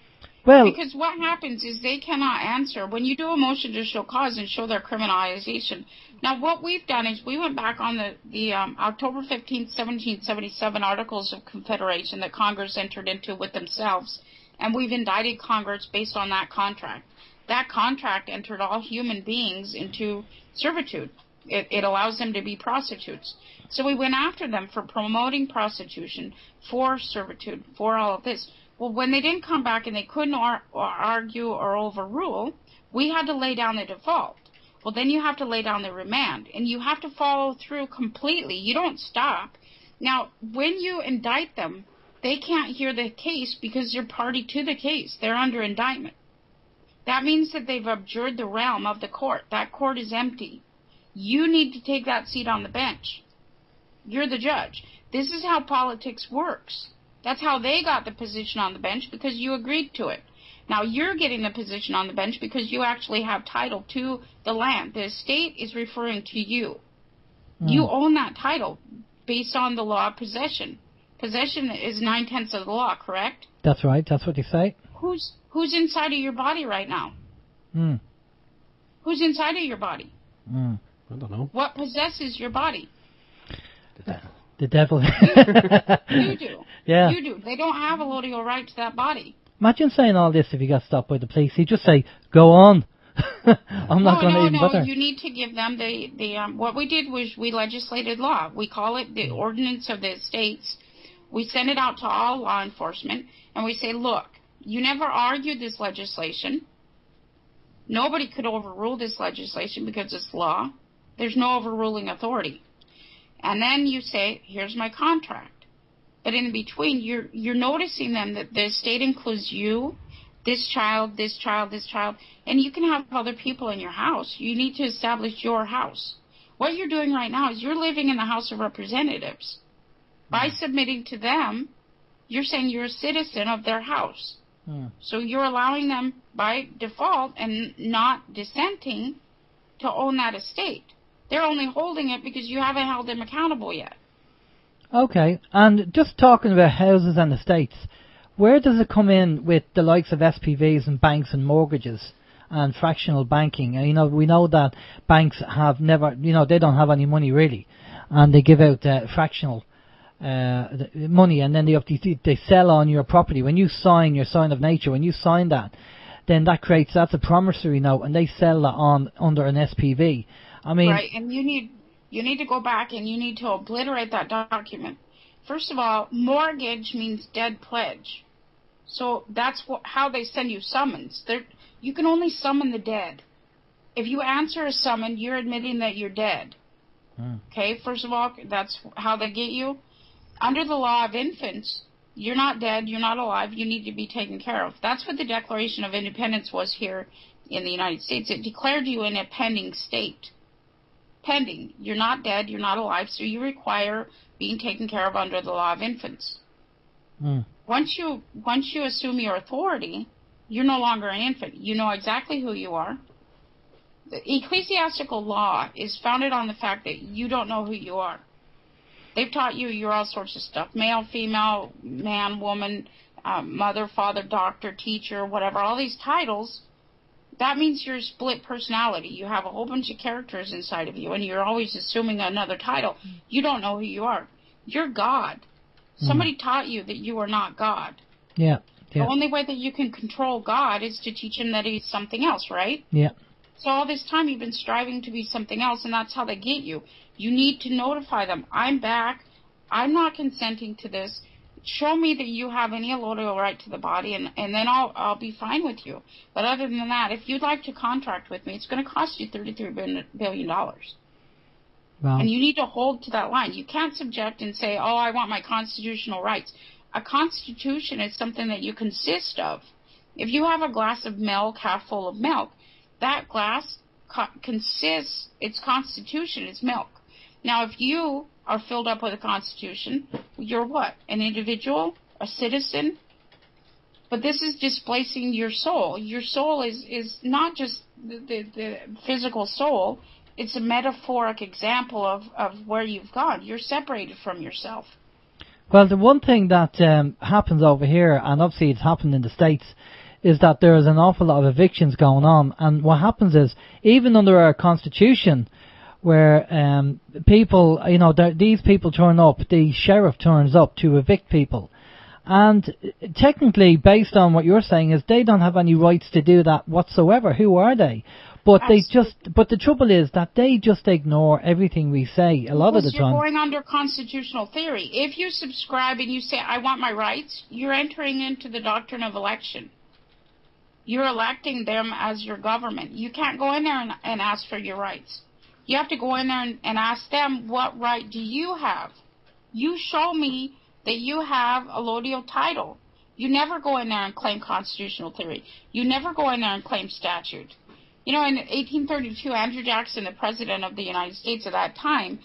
Well, because what happens is they cannot answer when you do a motion to show cause and show their criminalization. Now, what we've done is we went back on the October 15th, 1777 Articles of Confederation that Congress entered into with themselves, and we've indicted Congress based on that contract. That contract entered all human beings into servitude. It allows them to be prostitutes. So we went after them for promoting prostitution, for servitude, for all of this. Well, when they didn't come back and they couldn't argue or overrule, we had to lay down the default. Well, then you have to lay down the remand, and you have to follow through completely. You don't stop. Now, when you indict them, they can't hear the case because they're party to the case. They're under indictment. That means that they've abjured the realm of the court. That court is empty. You need to take that seat on the bench. You're the judge. This is how politics works. That's how they got the position on the bench, because you agreed to it. Now you're getting the position on the bench because you actually have title to the land. The estate is referring to you. You own that title based on the law of possession. Possession is 9/10 of the law, correct? That's right. That's what they say. Who's inside of your body right now? Who's inside of your body? I don't know. What possesses your body? The devil. You do. Yeah. You do. They don't have a legal right to that body. Imagine saying all this if you got stopped by the police. He'd just say, go on. I'm not going to even bother. No, you need to give them what we did was we legislated law. We call it the ordinance of the states. We send it out to all law enforcement, and we say, look, you never argued this legislation. Nobody could overrule this legislation because it's law. There's no overruling authority. And then you say, here's my contract. But in between, you're noticing them that the state includes you, this child, this child, this child, and you can have other people in your house. You need to establish your house. What you're doing right now is you're living in the House of Representatives. By submitting to them, you're saying you're a citizen of their house. So you're allowing them by default and not dissenting to own that estate. They're only holding it because you haven't held them accountable yet. Okay, and just talking about houses and estates, where does it come in with the likes of SPVs and banks and mortgages and fractional banking? You know, we know that banks have never, they don't have any money really, and they give out fractional money, and then they sell on your property. When you sign your sign of nature, when you sign that, then that's a promissory note, and they sell that on under an SPV. I mean, right, and you need to go back and you need to obliterate that document. First of all, mortgage means dead pledge. So that's how they send you summons. You can only summon the dead. If you answer a summon, you're admitting that you're dead. Okay, first of all, that's how they get you. Under the law of infants, you're not dead, you're not alive, you need to be taken care of. That's what the Declaration of Independence was here in the United States. It declared you in a pending state. Pending. You're not dead, you're not alive, so you require being taken care of under the law of infants. Once you assume your authority, you're no longer an infant. You know exactly who you are. The ecclesiastical law is founded on the fact that you don't know who you are. They've taught you're all sorts of stuff. Male, female, man, woman, mother, father, doctor, teacher, whatever. All these titles, that means you're a split personality. You have a whole bunch of characters inside of you, and you're always assuming another title. You don't know who you are. You're God. Somebody taught you that you are not God. Yeah. The only way that you can control God is to teach him that he's something else, right? Yeah. So all this time you've been striving to be something else, and that's how they get you. You need to notify them. I'm back. I'm not consenting to this. Show me that you have any allodial right to the body, and then I'll be fine with you. But other than that, if you'd like to contract with me, it's going to cost you $33 billion. Wow. And you need to hold to that line. You can't subject and say, oh, I want my constitutional rights. A constitution is something that you consist of. If you have a glass of milk, half full of milk, that glass consists, its constitution is milk. Now, if you are filled up with a constitution, you're what? An individual? A citizen? But this is displacing your soul. Your soul is not just the physical soul. It's a metaphoric example of where you've gone. You're separated from yourself. Well, the one thing that happens over here, and obviously it's happened in the States, is that there is an awful lot of evictions going on. And what happens is, even under our Constitution, where people, these people turn up, the sheriff turns up to evict people. And technically, based on what you're saying, is they don't have any rights to do that whatsoever. Who are they? But but the trouble is that they just ignore everything we say a lot of the time. You're going under constitutional theory. If you subscribe and you say, I want my rights, you're entering into the doctrine of election. You're electing them as your government. You can't go in there and ask for your rights. You have to go in there and ask them, what right do you have? You show me that you have a allodial title. You never go in there and claim constitutional theory. You never go in there and claim statute. In 1832, Andrew Jackson, the president of the United States at that time,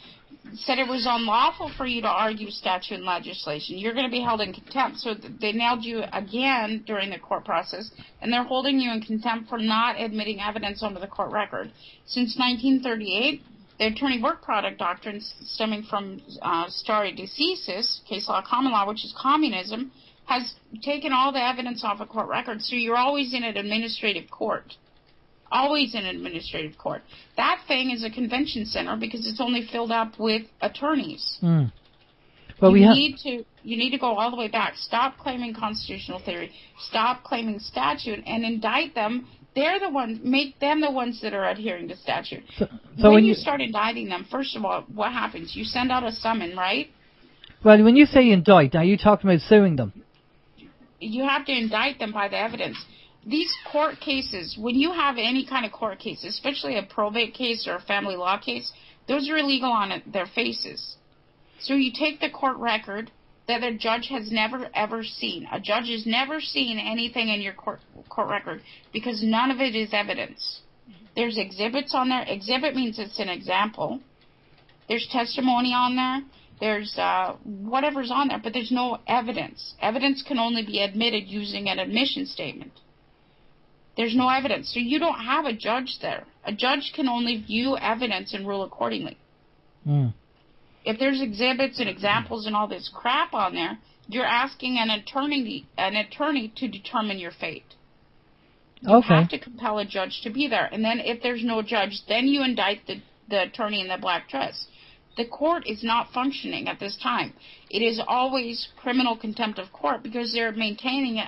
said it was unlawful for you to argue statute and legislation. You're going to be held in contempt. So they nailed you again during the court process, and they're holding you in contempt for not admitting evidence onto the court record. Since 1938, the attorney work product doctrine stemming from stare decisis, case law common law, which is communism, has taken all the evidence off a court record. So you're always in an administrative court. Always in administrative court. That thing is a convention center because it's only filled up with attorneys. Well, you need to go all the way back. Stop claiming constitutional theory. Stop claiming statute and indict them. They're the ones. Make them the ones that are adhering to statute. So when you start indicting them, first of all, what happens? You send out a summons, right? Well, when you say indict, are you talking about suing them? You have to indict them by the evidence. These court cases, when you have any kind of court case, especially a probate case or a family law case, those are illegal on their faces. So you take the court record that a judge has never, ever seen. A judge has never seen anything in your court record because none of it is evidence. There's exhibits on there. Exhibit means it's an example. There's testimony on there. There's whatever's on there, but there's no evidence. Evidence can only be admitted using an admission statement. There's no evidence. So you don't have a judge there. A judge can only view evidence and rule accordingly. If there's exhibits and examples and all this crap on there, you're asking an attorney to determine your fate. You have to compel a judge to be there. And then if there's no judge, then you indict the attorney in the black dress. The court is not functioning at this time. It is always criminal contempt of court because they're maintaining it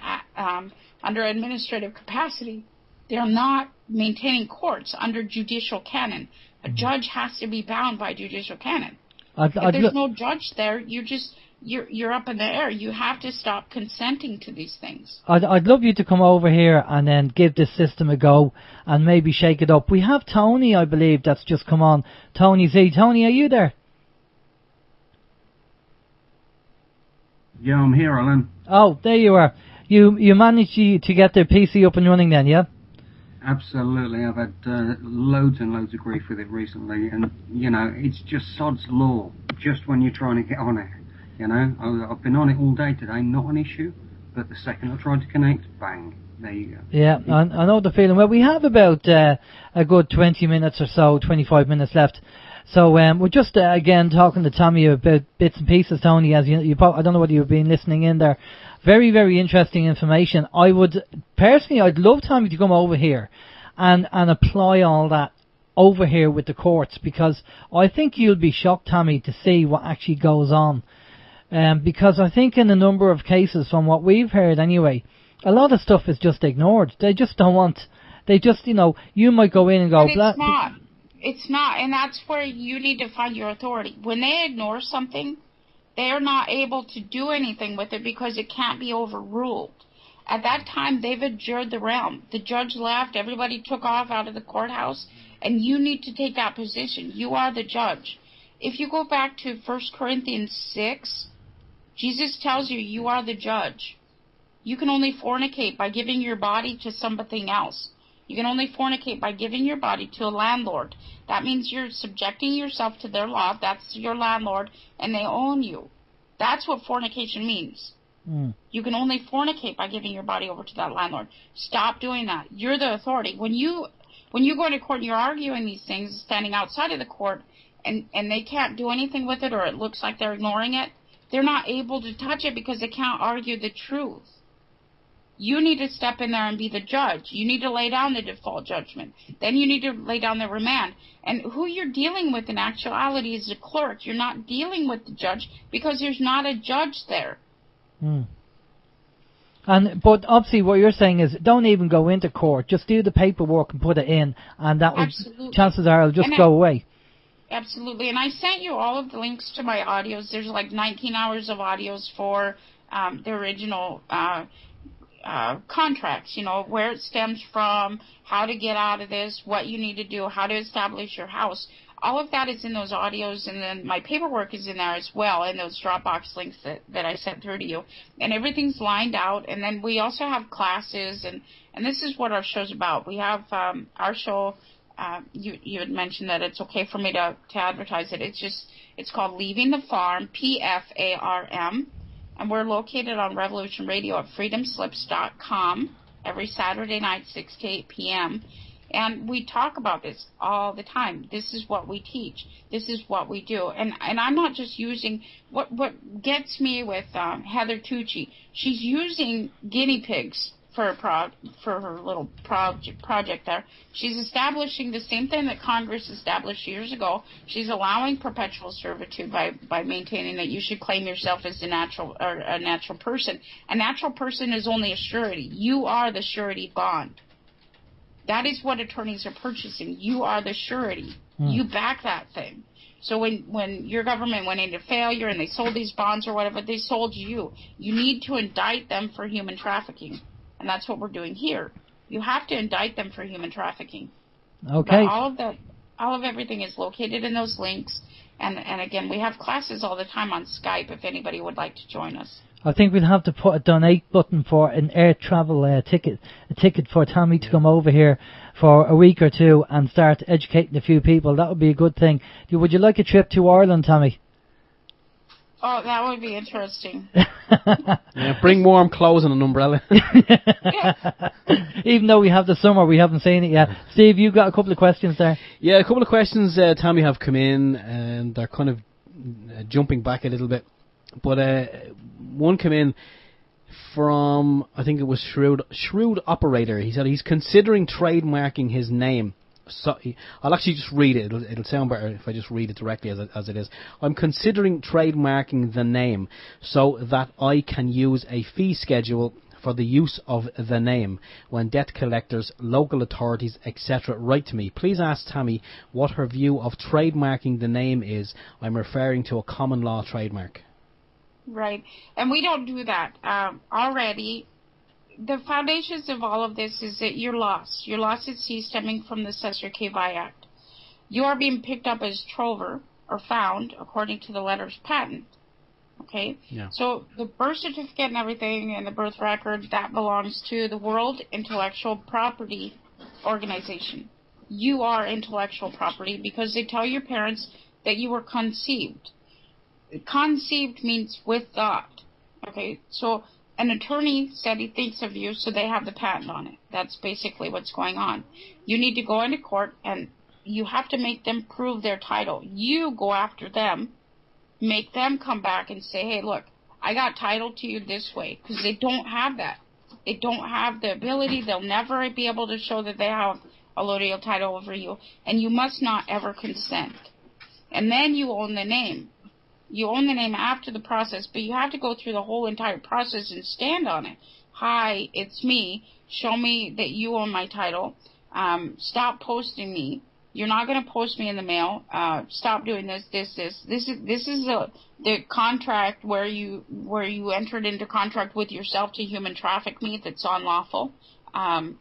under administrative capacity. They're not maintaining courts under judicial canon. A judge has to be bound by judicial canon. If there's no judge there, you're up in the air. You have to stop consenting to these things. I'd love you to come over here and then give this system a go and maybe shake it up. We have Tony, I believe, that's just come on. Tony Z. Tony, are you there? Yeah, I'm here, Alan. Oh, there you are. You managed to get the PC up and running then, yeah? Absolutely. I've had loads and loads of grief with it recently, and, it's just sod's law, just when you're trying to get on it, I've been on it all day today, not an issue, but the second I tried to connect, bang, there you go. Yeah, I know the feeling. Well, we have about a good 20 minutes or so, 25 minutes left. So we're just again talking to Tommy about bits and pieces, Tony. As you I don't know whether you've been listening in there. Very, very interesting information. I'd love Tommy to come over here and apply all that over here with the courts, because I think you'll be shocked, Tommy, to see what actually goes on. Because I think in a number of cases, from what we've heard anyway, a lot of stuff is just ignored. They just don't want. They just, you might go in and go. But it's not, and that's where you need to find your authority. When they ignore something, they're not able to do anything with it because it can't be overruled. At that time, they've adjourned the realm. The judge left. Everybody took off out of the courthouse. And you need to take that position. You are the judge. If you go back to 1 Corinthians 6, Jesus tells you you are the judge. You can only fornicate by giving your body to something else. You can only fornicate by giving your body to a landlord. That means you're subjecting yourself to their law. That's your landlord, and they own you. That's what fornication means. You can only fornicate by giving your body over to that landlord. Stop doing that. You're the authority. When you go into court and you're arguing these things, standing outside of the court, and they can't do anything with it, or it looks like they're ignoring it, they're not able to touch it because they can't argue the truth. You need to step in there and be the judge. You need to lay down the default judgment. Then you need to lay down the remand. And who you're dealing with in actuality is the clerk. You're not dealing with the judge because there's not a judge there. But obviously what you're saying is don't even go into court. Just do the paperwork and put it in, and that will, chances are it'll just go away. Absolutely. And I sent you all of the links to my audios. There's like 19 hours of audios for the original contracts, where it stems from, how to get out of this, what you need to do, how to establish your house. All of that is in those audios, and then my paperwork is in there as well, and those Dropbox links that I sent through to you. And everything's lined out, and then we also have classes, and this is what our show's about. We have our show, you had mentioned that it's okay for me to advertise it. It's called Leaving the Farm, PFARM, and we're located on Revolution Radio at freedomslips.com every Saturday night, 6 to 8 p.m., and we talk about this all the time. This is what we teach. This is what we do. And I'm not just using what gets me with Heather Tucci. She's using guinea pigs for her little project there. She's establishing the same thing that Congress established years ago. She's allowing perpetual servitude by maintaining that you should claim yourself as a natural person. A natural person is only a surety. You are the surety bond. That is what attorneys are purchasing. You are the surety. You back that thing. So when your government went into failure and they sold these bonds or whatever, they sold you. You need to indict them for human trafficking. And that's what we're doing here. You have to indict them for human trafficking. Okay. But all of everything is located in those links. And again, we have classes all the time on Skype if anybody would like to join us. I think we'll have to put a donate button for an air travel ticket for Tommy to come over here for a week or two and start educating a few people. That would be a good thing. Would you like a trip to Ireland, Tommy? Oh, that would be interesting. Yeah, bring warm clothes and an umbrella. Even though we have the summer, we haven't seen it yet. Steve, you've got a couple of questions there. Yeah, a couple of questions, Tommy, have come in, and they're kind of jumping back a little bit. But one came in from, I think it was Shrewd Operator. He said he's considering trademarking his name. So I'll actually just read it. It'll sound better if I just read it directly as it is. I'm considering trademarking the name so that I can use a fee schedule for the use of the name when debt collectors, local authorities, etc. write to me. Please ask Tami what her view of trademarking the name is. I'm referring to a common law trademark. Right. And we don't do that already. The foundations of all of this is that you're lost. You're lost at sea stemming from the Cesar-K-Vi Act. You are being picked up as trover or found according to the letter's patent. Okay? Yeah. So the birth certificate and everything and the birth record, that belongs to the World Intellectual Property Organization. You are intellectual property because they tell your parents that you were conceived. Conceived means with thought. Okay? So an attorney said he thinks of you, so they have the patent on it. That's basically what's going on. You need to go into court, and you have to make them prove their title. You go after them, make them come back and say, hey, look, I got title to you this way, because they don't have that. They don't have the ability. They'll never be able to show that they have allodial title over you, and you must not ever consent. And then you own the name. You own the name after the process, but you have to go through the whole entire process and stand on it. Hi, it's me. Show me that you own my title. Stop posting me. You're not going to post me in the mail. Stop doing this. This is the contract where you entered into contract with yourself to human traffic me that's unlawful.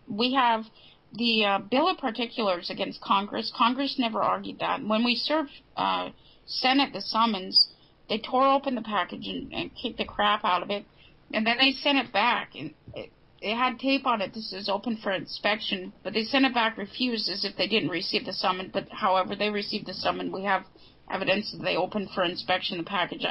We have the Bill of Particulars against Congress. Congress never argued that. When we served Senate the summons, they tore open the package and kicked the crap out of it, and then they sent it back. And it had tape on it. This is open for inspection, but they sent it back refused as if they didn't receive the summons. But however, they received the summons. We have evidence that they opened for inspection the package,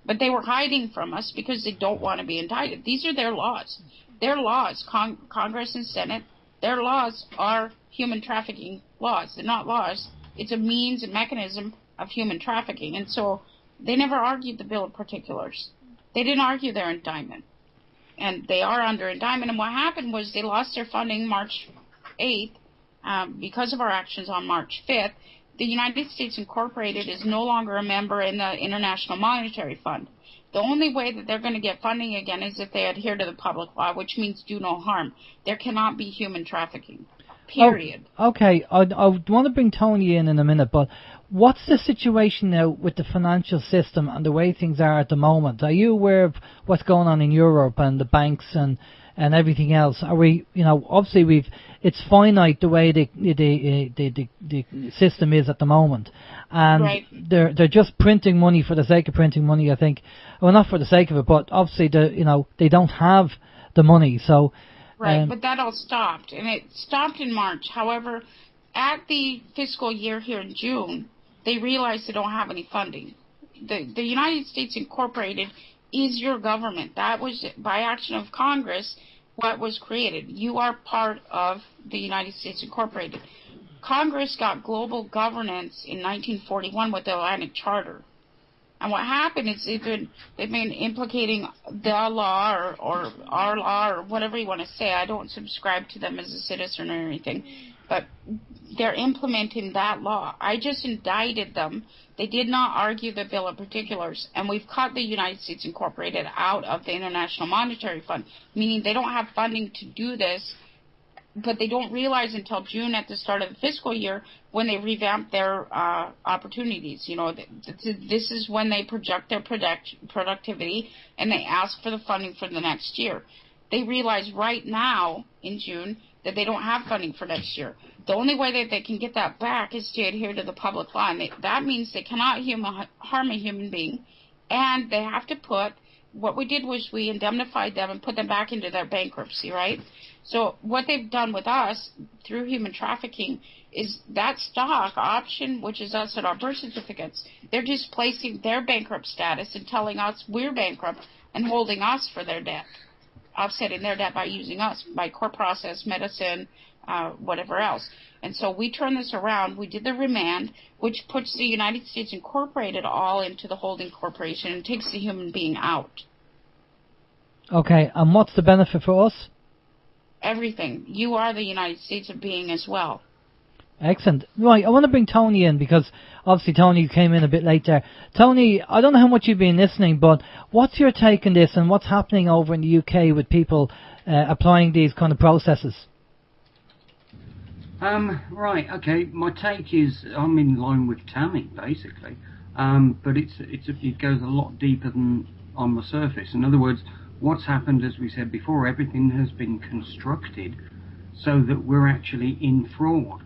but they were hiding from us because they don't want to be indicted. These are their laws. Their laws, Congress and Senate, their laws are human trafficking laws. They're not laws. It's a means and mechanism of human trafficking. And so they never argued the Bill of Particulars. They didn't argue their indictment. And they are under indictment. And what happened was they lost their funding March 8th because of our actions on March 5th. The United States Incorporated is no longer a member in the International Monetary Fund. The only way that they're going to get funding again is if they adhere to the public law, which means do no harm. There cannot be human trafficking, period. Oh, okay, I want to bring Tony in a minute, but what's the situation now with the financial system and the way things are at the moment? Are you aware of what's going on in Europe and the banks and everything else? Are we, obviously it's finite the way the system is at the moment, and right. they're just printing money for the sake of printing money. I think, well, not for the sake of it, but obviously they don't have the money, so. Right, but that all stopped, and it stopped in March. However, at the fiscal year here in June, they realized they don't have any funding. The United States Incorporated is your government. That was, by action of Congress, what was created. You are part of the United States Incorporated. Congress got global governance in 1941 with the Atlantic Charter. And what happened is they've been implicating the law or our law or whatever you want to say. I don't subscribe to them as a citizen or anything, but they're implementing that law. I just indicted them. They did not argue the Bill of Particulars, and we've cut the United States Incorporated out of the International Monetary Fund, meaning they don't have funding to do this, but they don't realize until June at the start of the fiscal year when they revamp their opportunities. This is when they project their productivity and they ask for the funding for the next year. They realize right now in June that they don't have funding for next year. The only way that they can get that back is to adhere to the public law, and that means they cannot harm a human being, and they have to put, what we did was we indemnified them and put them back into their bankruptcy, right? So what they've done with us through human trafficking is that stock option, which is us at our birth certificates, they're displacing their bankrupt status and telling us we're bankrupt and holding us for their debt, offsetting their debt by using us, by court process, medicine, whatever else. And so we turn this around. We did the remand, which puts the United States Incorporated all into the holding corporation and takes the human being out. Okay, and what's the benefit for us? Everything. You are the United States of being as well. Excellent. Right, I want to bring Tony in because obviously Tony came in a bit late there. Tony, I don't know how much you've been listening, but what's your take on this and what's happening over in the UK with people applying these kind of processes? Right, okay, my take is I'm in line with Tami, basically, but it goes a lot deeper than on the surface. In other words, what's happened, as we said before, everything has been constructed so that we're actually in fraud.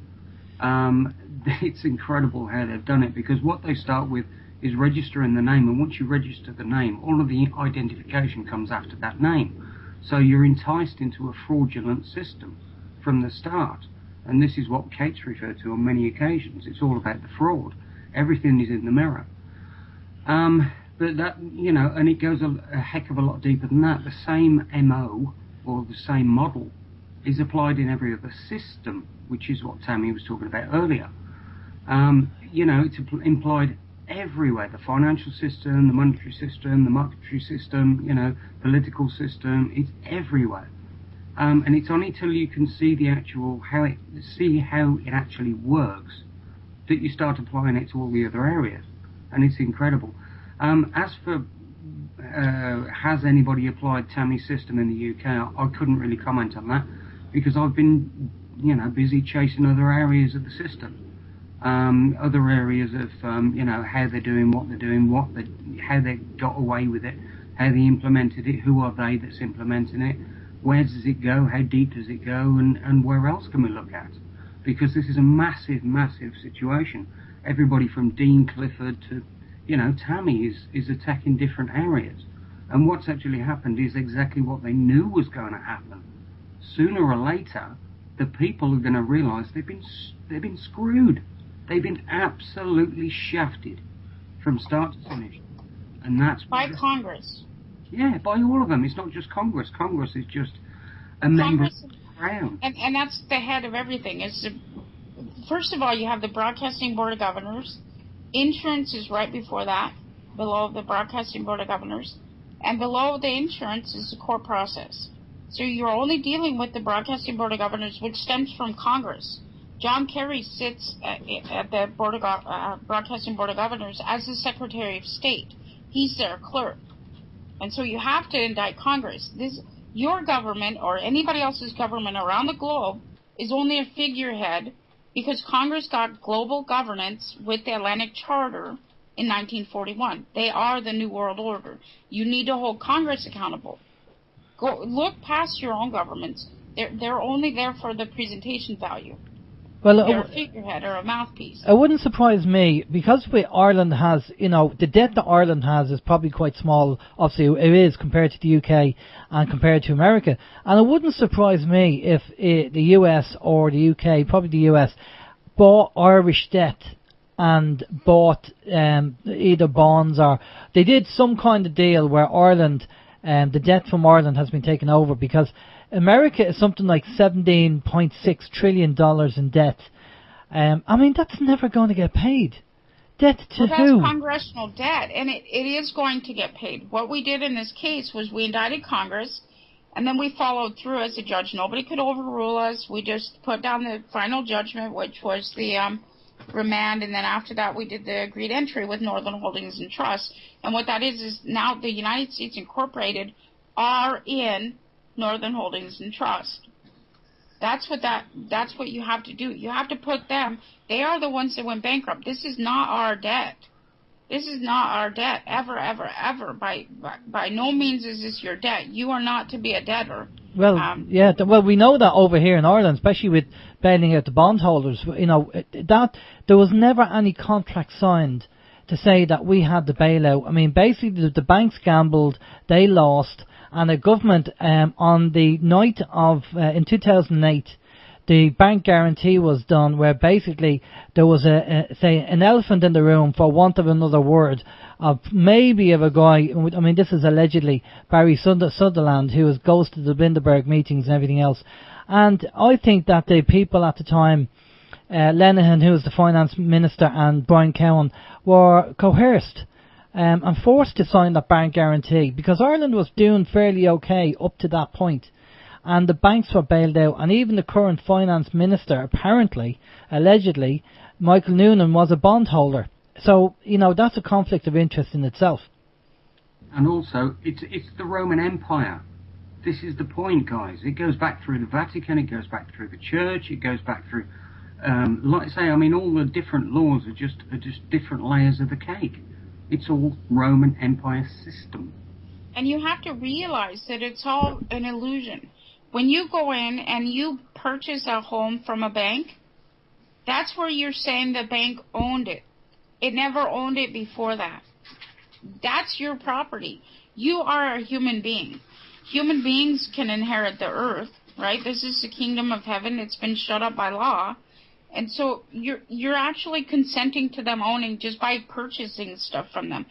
It's incredible how they've done it, because what they start with is registering the name, and once you register the name, all of the identification comes after that name. So you're enticed into a fraudulent system from the start. And this is what Kate's referred to on many occasions. It's all about the fraud. Everything is in the mirror. But that, and it goes a heck of a lot deeper than that. The same MO, or the same model, is applied in every other system, which is what Tami was talking about earlier. It's implied everywhere. The financial system, the monetary system, the monetary system, political system, it's everywhere. And it's only till you can see the actual how it actually works that you start applying it to all the other areas, and it's incredible. As for has anybody applied Tami's system in the UK, I couldn't really comment on that because I've been, busy chasing other areas of the system, other areas of, how they're doing, what they're doing, how they got away with it, how they implemented it, who are they that's implementing it, where does it go, how deep does it go, and where else can we look at? Because this is a massive, massive situation. Everybody from Dean Clifford to, Tami is attacking different areas. And what's actually happened is exactly what they knew was going to happen. Sooner or later, the people are going to realise they've been screwed. They've been absolutely shafted from start to finish. And that's by Congress. Yeah, by all of them. It's not just Congress. Congress is just a member of the crown. And that's the head of everything. First of all, you have the Broadcasting Board of Governors. Insurance is right before that, below the Broadcasting Board of Governors. And below the insurance is the court process. So you're only dealing with the Broadcasting Board of Governors, which stems from Congress. John Kerry sits at the Broadcasting Board of Governors as the Secretary of State. He's their clerk. And so you have to indict Congress. Your government or anybody else's government around the globe is only a figurehead because Congress got global governance with the Atlantic Charter in 1941. They are the New World Order. You need to hold Congress accountable. Go look past your own governments. They're only there for the presentation value. Well, they're a figurehead or a mouthpiece. It wouldn't surprise me because Ireland has, the debt that Ireland has is probably quite small. Obviously, it is compared to the UK and compared to America. And it wouldn't surprise me if the US or the UK, probably the US, bought Irish debt and bought either bonds or they did some kind of deal where Ireland, the debt from Ireland has been taken over because America is something like $17.6 trillion in debt. That's never going to get paid. Debt to who? That's congressional debt, and it is going to get paid. What we did in this case was we indicted Congress, and then we followed through as a judge. Nobody could overrule us. We just put down the final judgment, which was the remand, and then after that we did the agreed entry with Northern Holdings and Trust. And what that is now the United States Incorporated are in Northern Holdings and Trust. That's what you have to do. You have to put them. They are the ones that went bankrupt. This is not our debt. This is not our debt ever, ever, ever. By no means is this your debt. You are not to be a debtor. Well, we know that over here in Ireland, especially with bailing out the bondholders. That there was never any contract signed to say that we had the bailout. Basically, the banks gambled, they lost. And the government, on the night of, in 2008, the bank guarantee was done where basically there was an elephant in the room, for want of another word, of a guy, this is allegedly Barry Sutherland, who goes to the Bilderberg meetings and everything else. And I think that the people at the time, Lenihan, who was the finance minister, and Brian Cowan, were coerced and forced to sign that bank guarantee because Ireland was doing fairly okay up to that point, and the banks were bailed out, and even the current finance minister, apparently, allegedly, Michael Noonan, was a bondholder. So, that's a conflict of interest in itself. And also, it's the Roman Empire. This is the point, guys. It goes back through the Vatican, it goes back through the Church, it goes back through, like I say, all the different laws are just different layers of the cake. It's all Roman Empire system. And you have to realize that it's all an illusion. When you go in and you purchase a home from a bank, that's where you're saying the bank owned it. It never owned it before that. That's your property. You are a human being. Human beings can inherit the earth, right? This is the kingdom of heaven. It's been shut up by law. And so you're actually consenting to them owning just by purchasing stuff from them.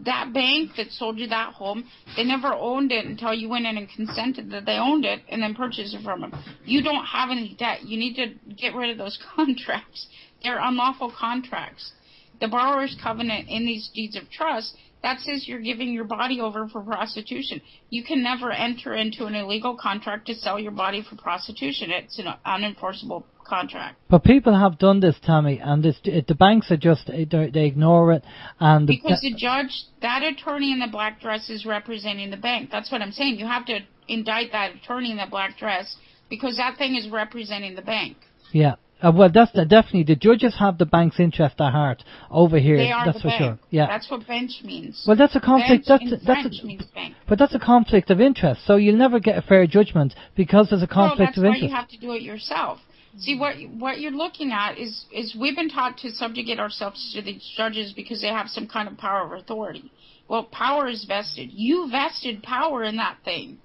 That bank that sold you that home, they never owned it until you went in and consented that they owned it and then purchased it from them. You don't have any debt. You need to get rid of those contracts. They're unlawful contracts. The borrower's covenant in these deeds of trust that says you're giving your body over for prostitution. You can never enter into an illegal contract to sell your body for prostitution. It's an unenforceable contract. But people have done this, Tammy, and the banks are just, they ignore it. And because the judge, that attorney in the black dress is representing the bank. That's what I'm saying. You have to indict that attorney in the black dress because that thing is representing the bank. Yeah. Well, that's definitely, the judges have the bank's interest at heart over here. They are that's the for bank. sure. Yeah. That's what bench means. Well, that's a conflict. Means bank. But that's a conflict of interest. So you'll never get a fair judgment because there's a conflict of interest. That's why you have to do it yourself. See, what you're looking at is we've been taught to subjugate ourselves to these judges because they have some kind of power or authority. Well, power is vested. You vested power in that thing.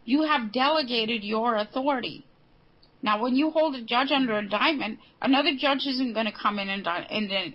You have delegated your authority. Now, when you hold a judge under indictment, another judge isn't going to come in and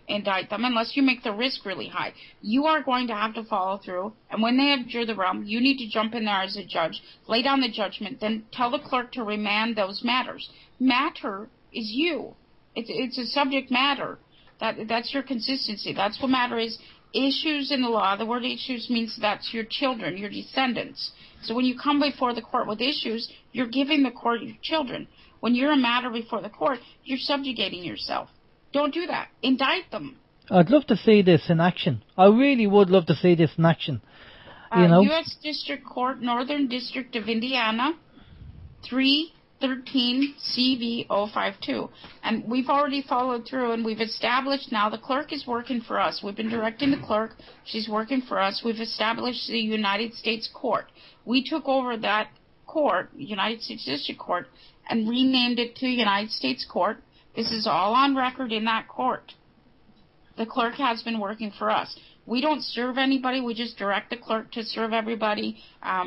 indict them unless you make the risk really high. You are going to have to follow through, and when they adjourn the realm, you need to jump in there as a judge, lay down the judgment, then tell the clerk to remand those matters. Matter is you. It's a subject matter. That's your consistency. That's what matter is. Issues in the law, the word issues means that's your children, your descendants. So when you come before the court with issues, you're giving the court your children. When you're a matter before the court, you're subjugating yourself. Don't do that. Indict them. I'd love to see this in action. I really would love to see this in action. U.S. District Court, Northern District of Indiana, 313 CV052. And we've already followed through, and we've established now the clerk is working for us. We've been directing the clerk. She's working for us. We've established the United States Court. We took over that court, United States District Court, and renamed it to United States Court. This is all on record in that court. The clerk has been working for us. We don't serve anybody. We just direct the clerk to serve everybody.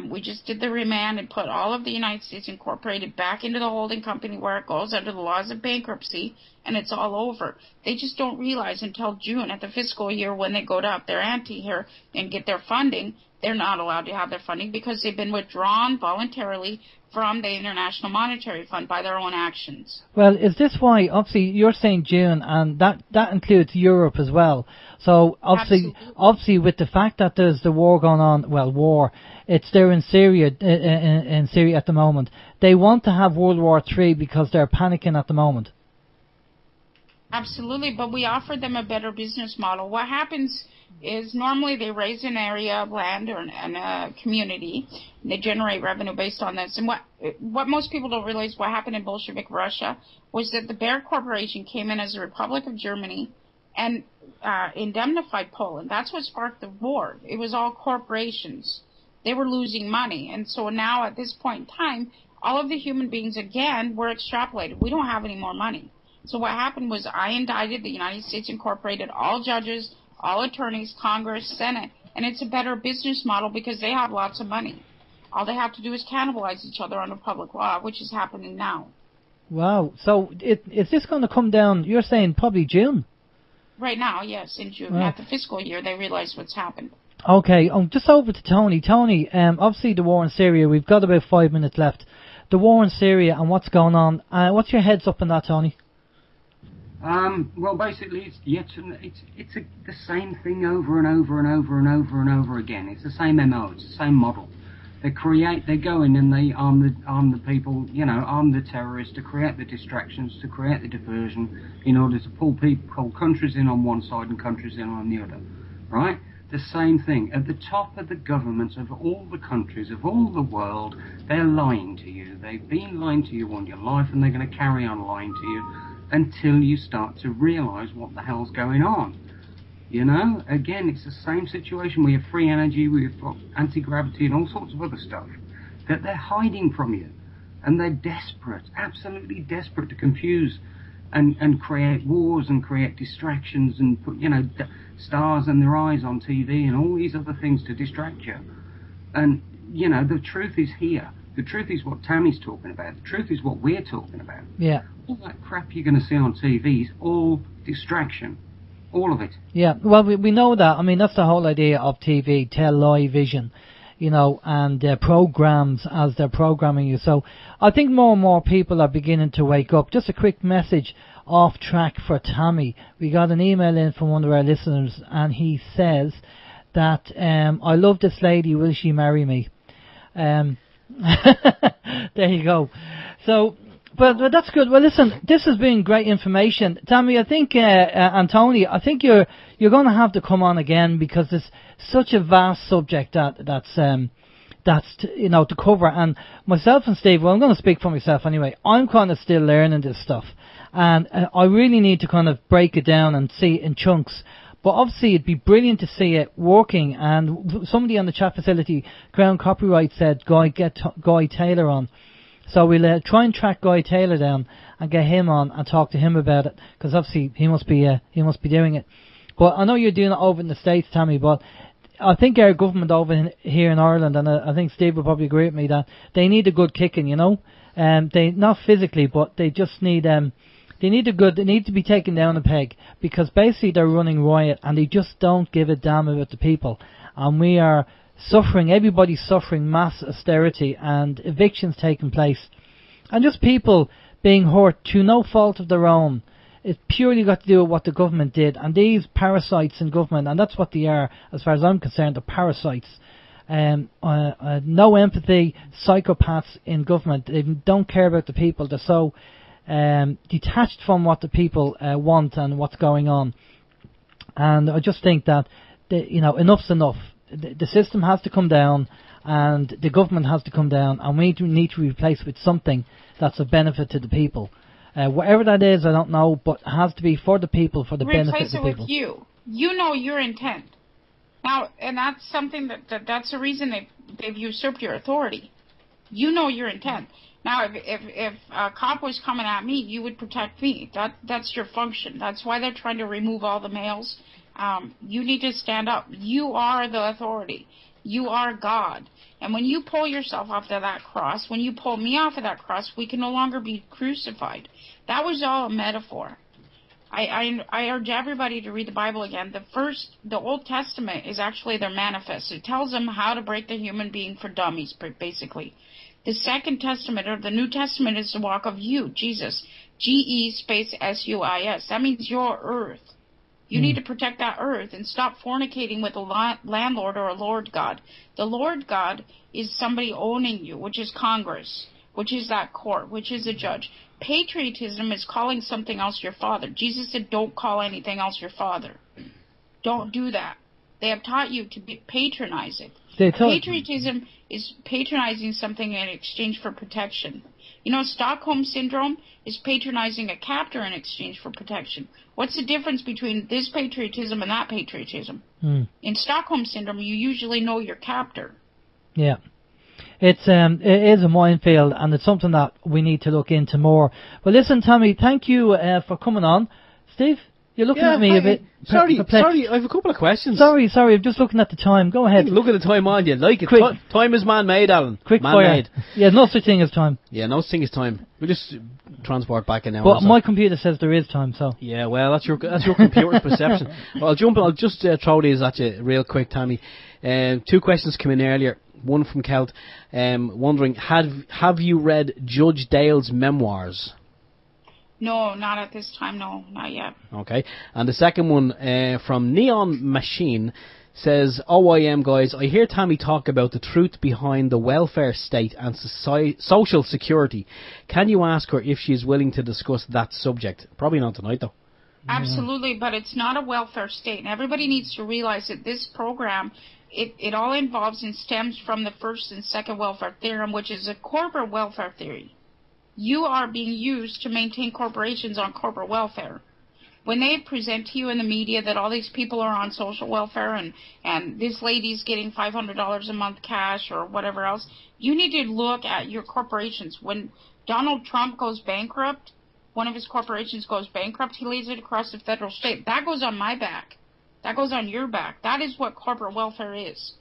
We just did the remand and put all of the United States Incorporated back into the holding company where it goes under the laws of bankruptcy, and it's all over. They just don't realize until June at the fiscal year when they go to up their ante here and get their funding, they're not allowed to have their funding because they've been withdrawn voluntarily from the International Monetary Fund by their own actions. Well, is this why, obviously, you're saying June, and that includes Europe as well. So, obviously, with the fact that there's the war going on, it's there in Syria, in Syria at the moment. They want to have World War III because they're panicking at the moment. Absolutely, but we offer them a better business model. What happens is normally they raise an area of land or a community, and they generate revenue based on this. And what most people don't realize, what happened in Bolshevik Russia was that the Bear Corporation came in as a Republic of Germany and indemnified Poland. That's what sparked the war. It was all corporations. They were losing money. And so now at this point in time, all of the human beings, again, were extrapolated. We don't have any more money. So what happened was I indicted the United States Incorporated, all judges, all attorneys, Congress, Senate, and it's a better business model because they have lots of money. All they have to do is cannibalize each other under public law, which is happening now. Wow. So is this going to come down, you're saying probably June? Right now, yes, in June. At the fiscal year, they realize what's happened. Okay, just over to Tony. Tony, obviously the war in Syria, we've got about 5 minutes left. The war in Syria and what's going on. What's your heads up on that, Tony? Well, basically, it's the same thing over and over and over and over and over again. It's the same MO, it's the same model. They go in and they arm the people, arm the terrorists to create the distractions, to create the diversion, in order to pull countries in on one side and countries in on the other, right? The same thing. At the top of the governments of all the countries, of all the world, they're lying to you. They've been lying to you all your life, and they're going to carry on lying to you until you start to realise what the hell's going on. Again, it's the same situation. We have free energy, we have anti-gravity and all sorts of other stuff that they're hiding from you. And they're desperate, absolutely desperate to confuse and create wars and create distractions and put, stars in their eyes on TV and all these other things to distract you. And, the truth is here. The truth is what Tammy's talking about. The truth is what we're talking about. Yeah. All that crap you're going to see on TV is all distraction. All of it. Yeah, well, we know that. I mean, that's the whole idea of TV, television, and programs as they're programming you. So I think more and more people are beginning to wake up. Just a quick message off track for Tammy. We got an email in from one of our listeners, and he says that I love this lady, will she marry me? There you go. So, but that's good. Well, listen, this has been great information, Tami. I think and Tony, I think you're going to have to come on again, because it's such a vast subject that's to cover. And myself and Steve, well, I'm going to speak for myself anyway. I'm kind of still learning this stuff, and I really need to kind of break it down and see it in chunks. But obviously, it'd be brilliant to see it working. And somebody on the chat facility, Crown Copyright, said, get Guy Taylor on. So we'll try and track Guy Taylor down and get him on and talk to him about it, because obviously he must be doing it. But I know you're doing it over in the States, Tami. But I think our government over here in Ireland, and I think Steve will probably agree with me, that they need a good kicking. They not physically, but they just need They need to be taken down a peg, because basically they're running riot and they just don't give a damn about the people. And we are suffering, everybody's suffering mass austerity and evictions taking place. And just people being hurt to no fault of their own. It's purely got to do with what the government did. And these parasites in government, and that's what they are as far as I'm concerned, they're parasites. No empathy, psychopaths in government. They don't care about the people. They're so detached from what the people want and what's going on. And I just think that enough's enough. The system has to come down, and the government has to come down, and we need to replace with something that's of benefit to the people. Whatever that is, I don't know, but it has to be for the people, for the benefit of the people. Replace it with you. You know your intent. Now, and that's something that's the reason they've usurped your authority. You know your intent. Now, if a cop was coming at me, you would protect me. That's your function. That's why they're trying to remove all the males. You need to stand up. You are the authority. You are God. And when you pull yourself off of that cross, when you pull me off of that cross, we can no longer be crucified. That was all a metaphor. I urge everybody to read the Bible again. The Old Testament is actually their manifest. It tells them how to break the human being for dummies, basically. The Second Testament, or the New Testament, is the walk of you, Jesus. GE_SUIS. That means your earth. You need to protect that earth and stop fornicating with a landlord or a Lord God. The Lord God is somebody owning you, which is Congress, which is that court, which is a judge. Patriotism is calling something else your father. Jesus said, don't call anything else your father. Don't do that. They have taught you to patronize it. Patriotism is patronizing something in exchange for protection. Stockholm Syndrome is patronizing a captor in exchange for protection. What's the difference between this patriotism and that patriotism? In Stockholm Syndrome, you usually know your captor. Yeah. It is a minefield, and it's something that we need to look into more. But listen, Tami, thank you for coming on. Steve? You're looking at me a bit. Sorry, I have a couple of questions. Sorry, I'm just looking at the time. Go ahead. Look at the time on you. Like it. Quick. Time is man-made, Alan. Quick man-made. fire. Yeah, no such thing as time. Yeah, no such thing as time. We'll just transport back an hour. But my computer says there is time, so. Yeah, well, that's your computer's perception. Well, I'll just throw these at you real quick, Tami. 2 questions came in earlier. One from Kelt, wondering, have you read Judge Dale's memoirs? No, not at this time. No, not yet. Okay. And the second one from Neon Machine says, OYM guys, I hear Tami talk about the truth behind the welfare state and social security. Can you ask her if she's willing to discuss that subject? Probably not tonight, though. Absolutely, but it's not a welfare state. And everybody needs to realize that this program, it all involves and stems from the first and second welfare theorem, which is a corporate welfare theory. You are being used to maintain corporations on corporate welfare. When they present to you in the media that all these people are on social welfare and this lady's getting $500 a month cash or whatever else, you need to look at your corporations. When Donald Trump goes bankrupt, one of his corporations goes bankrupt, he lays it across the federal state. That goes on my back. That goes on your back. That is what corporate welfare is.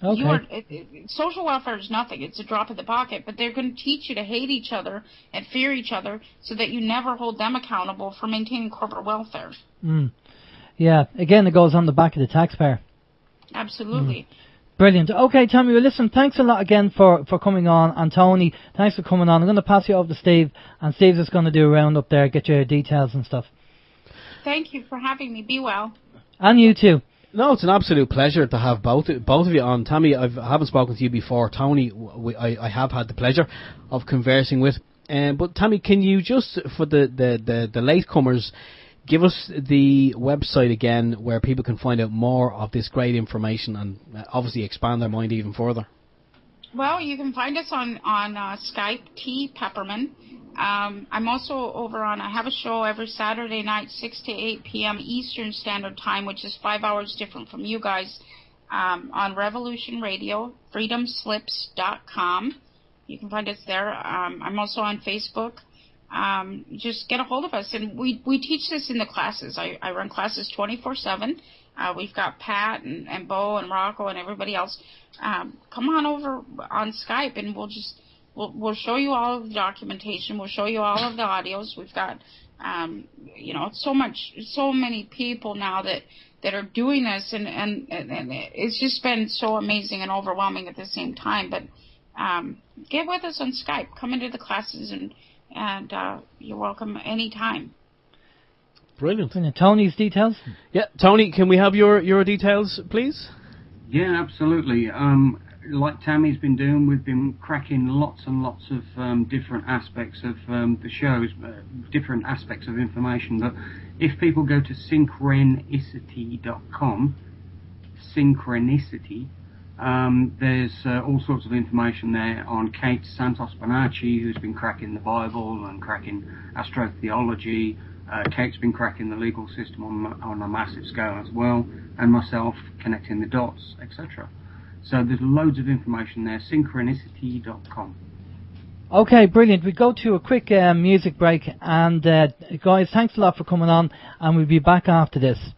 Okay. Social welfare is nothing. It's a drop in the pocket, but they're going to teach you to hate each other and fear each other so that you never hold them accountable for maintaining corporate welfare. Yeah, again, it goes on the back of the taxpayer. Absolutely. Brilliant. Okay, Tami, well, listen, thanks a lot again for coming on. And Tony, thanks for coming on. I'm going to pass you over to Steve, and Steve's just going to do a round up there, get your details and stuff. Thank you for having me. Be well. And you too. No, it's an absolute pleasure to have both of you on. Tammy, I haven't spoken to you before. Tony, I have had the pleasure of conversing with. But Tammy, can you just, for the latecomers, give us the website again where people can find out more of this great information and obviously expand their mind even further? Well, you can find us on Skype, T. Pepperman. I'm also over on, I have a show every Saturday night, 6 to 8 p.m. Eastern Standard Time, which is 5 hours different from you guys, on Revolution Radio, freedomslips.com. You can find us there. I'm also on Facebook. Just get a hold of us. And we teach this in the classes. I run classes 24/7. We've got Pat and Bo and Rocco and everybody else. Come on over on Skype and we'll show you all of the documentation. We'll show you all of the audios. We've got, so many people now that are doing this, and it's just been so amazing and overwhelming at the same time. But get with us on Skype. Come into the classes, and you're welcome anytime. Brilliant. Tony's details? Yeah, Tony, can we have your details, please? Yeah, absolutely. Like Tammy's been doing, we've been cracking lots and lots of different aspects of the shows, different aspects of information. But if people go to synchronicity.com, synchronicity, there's all sorts of information there on Kate Santos Bonacci, who's been cracking the Bible and cracking astrotheology. Kate's been cracking the legal system on a massive scale as well, and myself connecting the dots, etc. So there's loads of information there, synchronicity.com. Okay, brilliant. We go to a quick music break, and guys, thanks a lot for coming on, and we'll be back after this.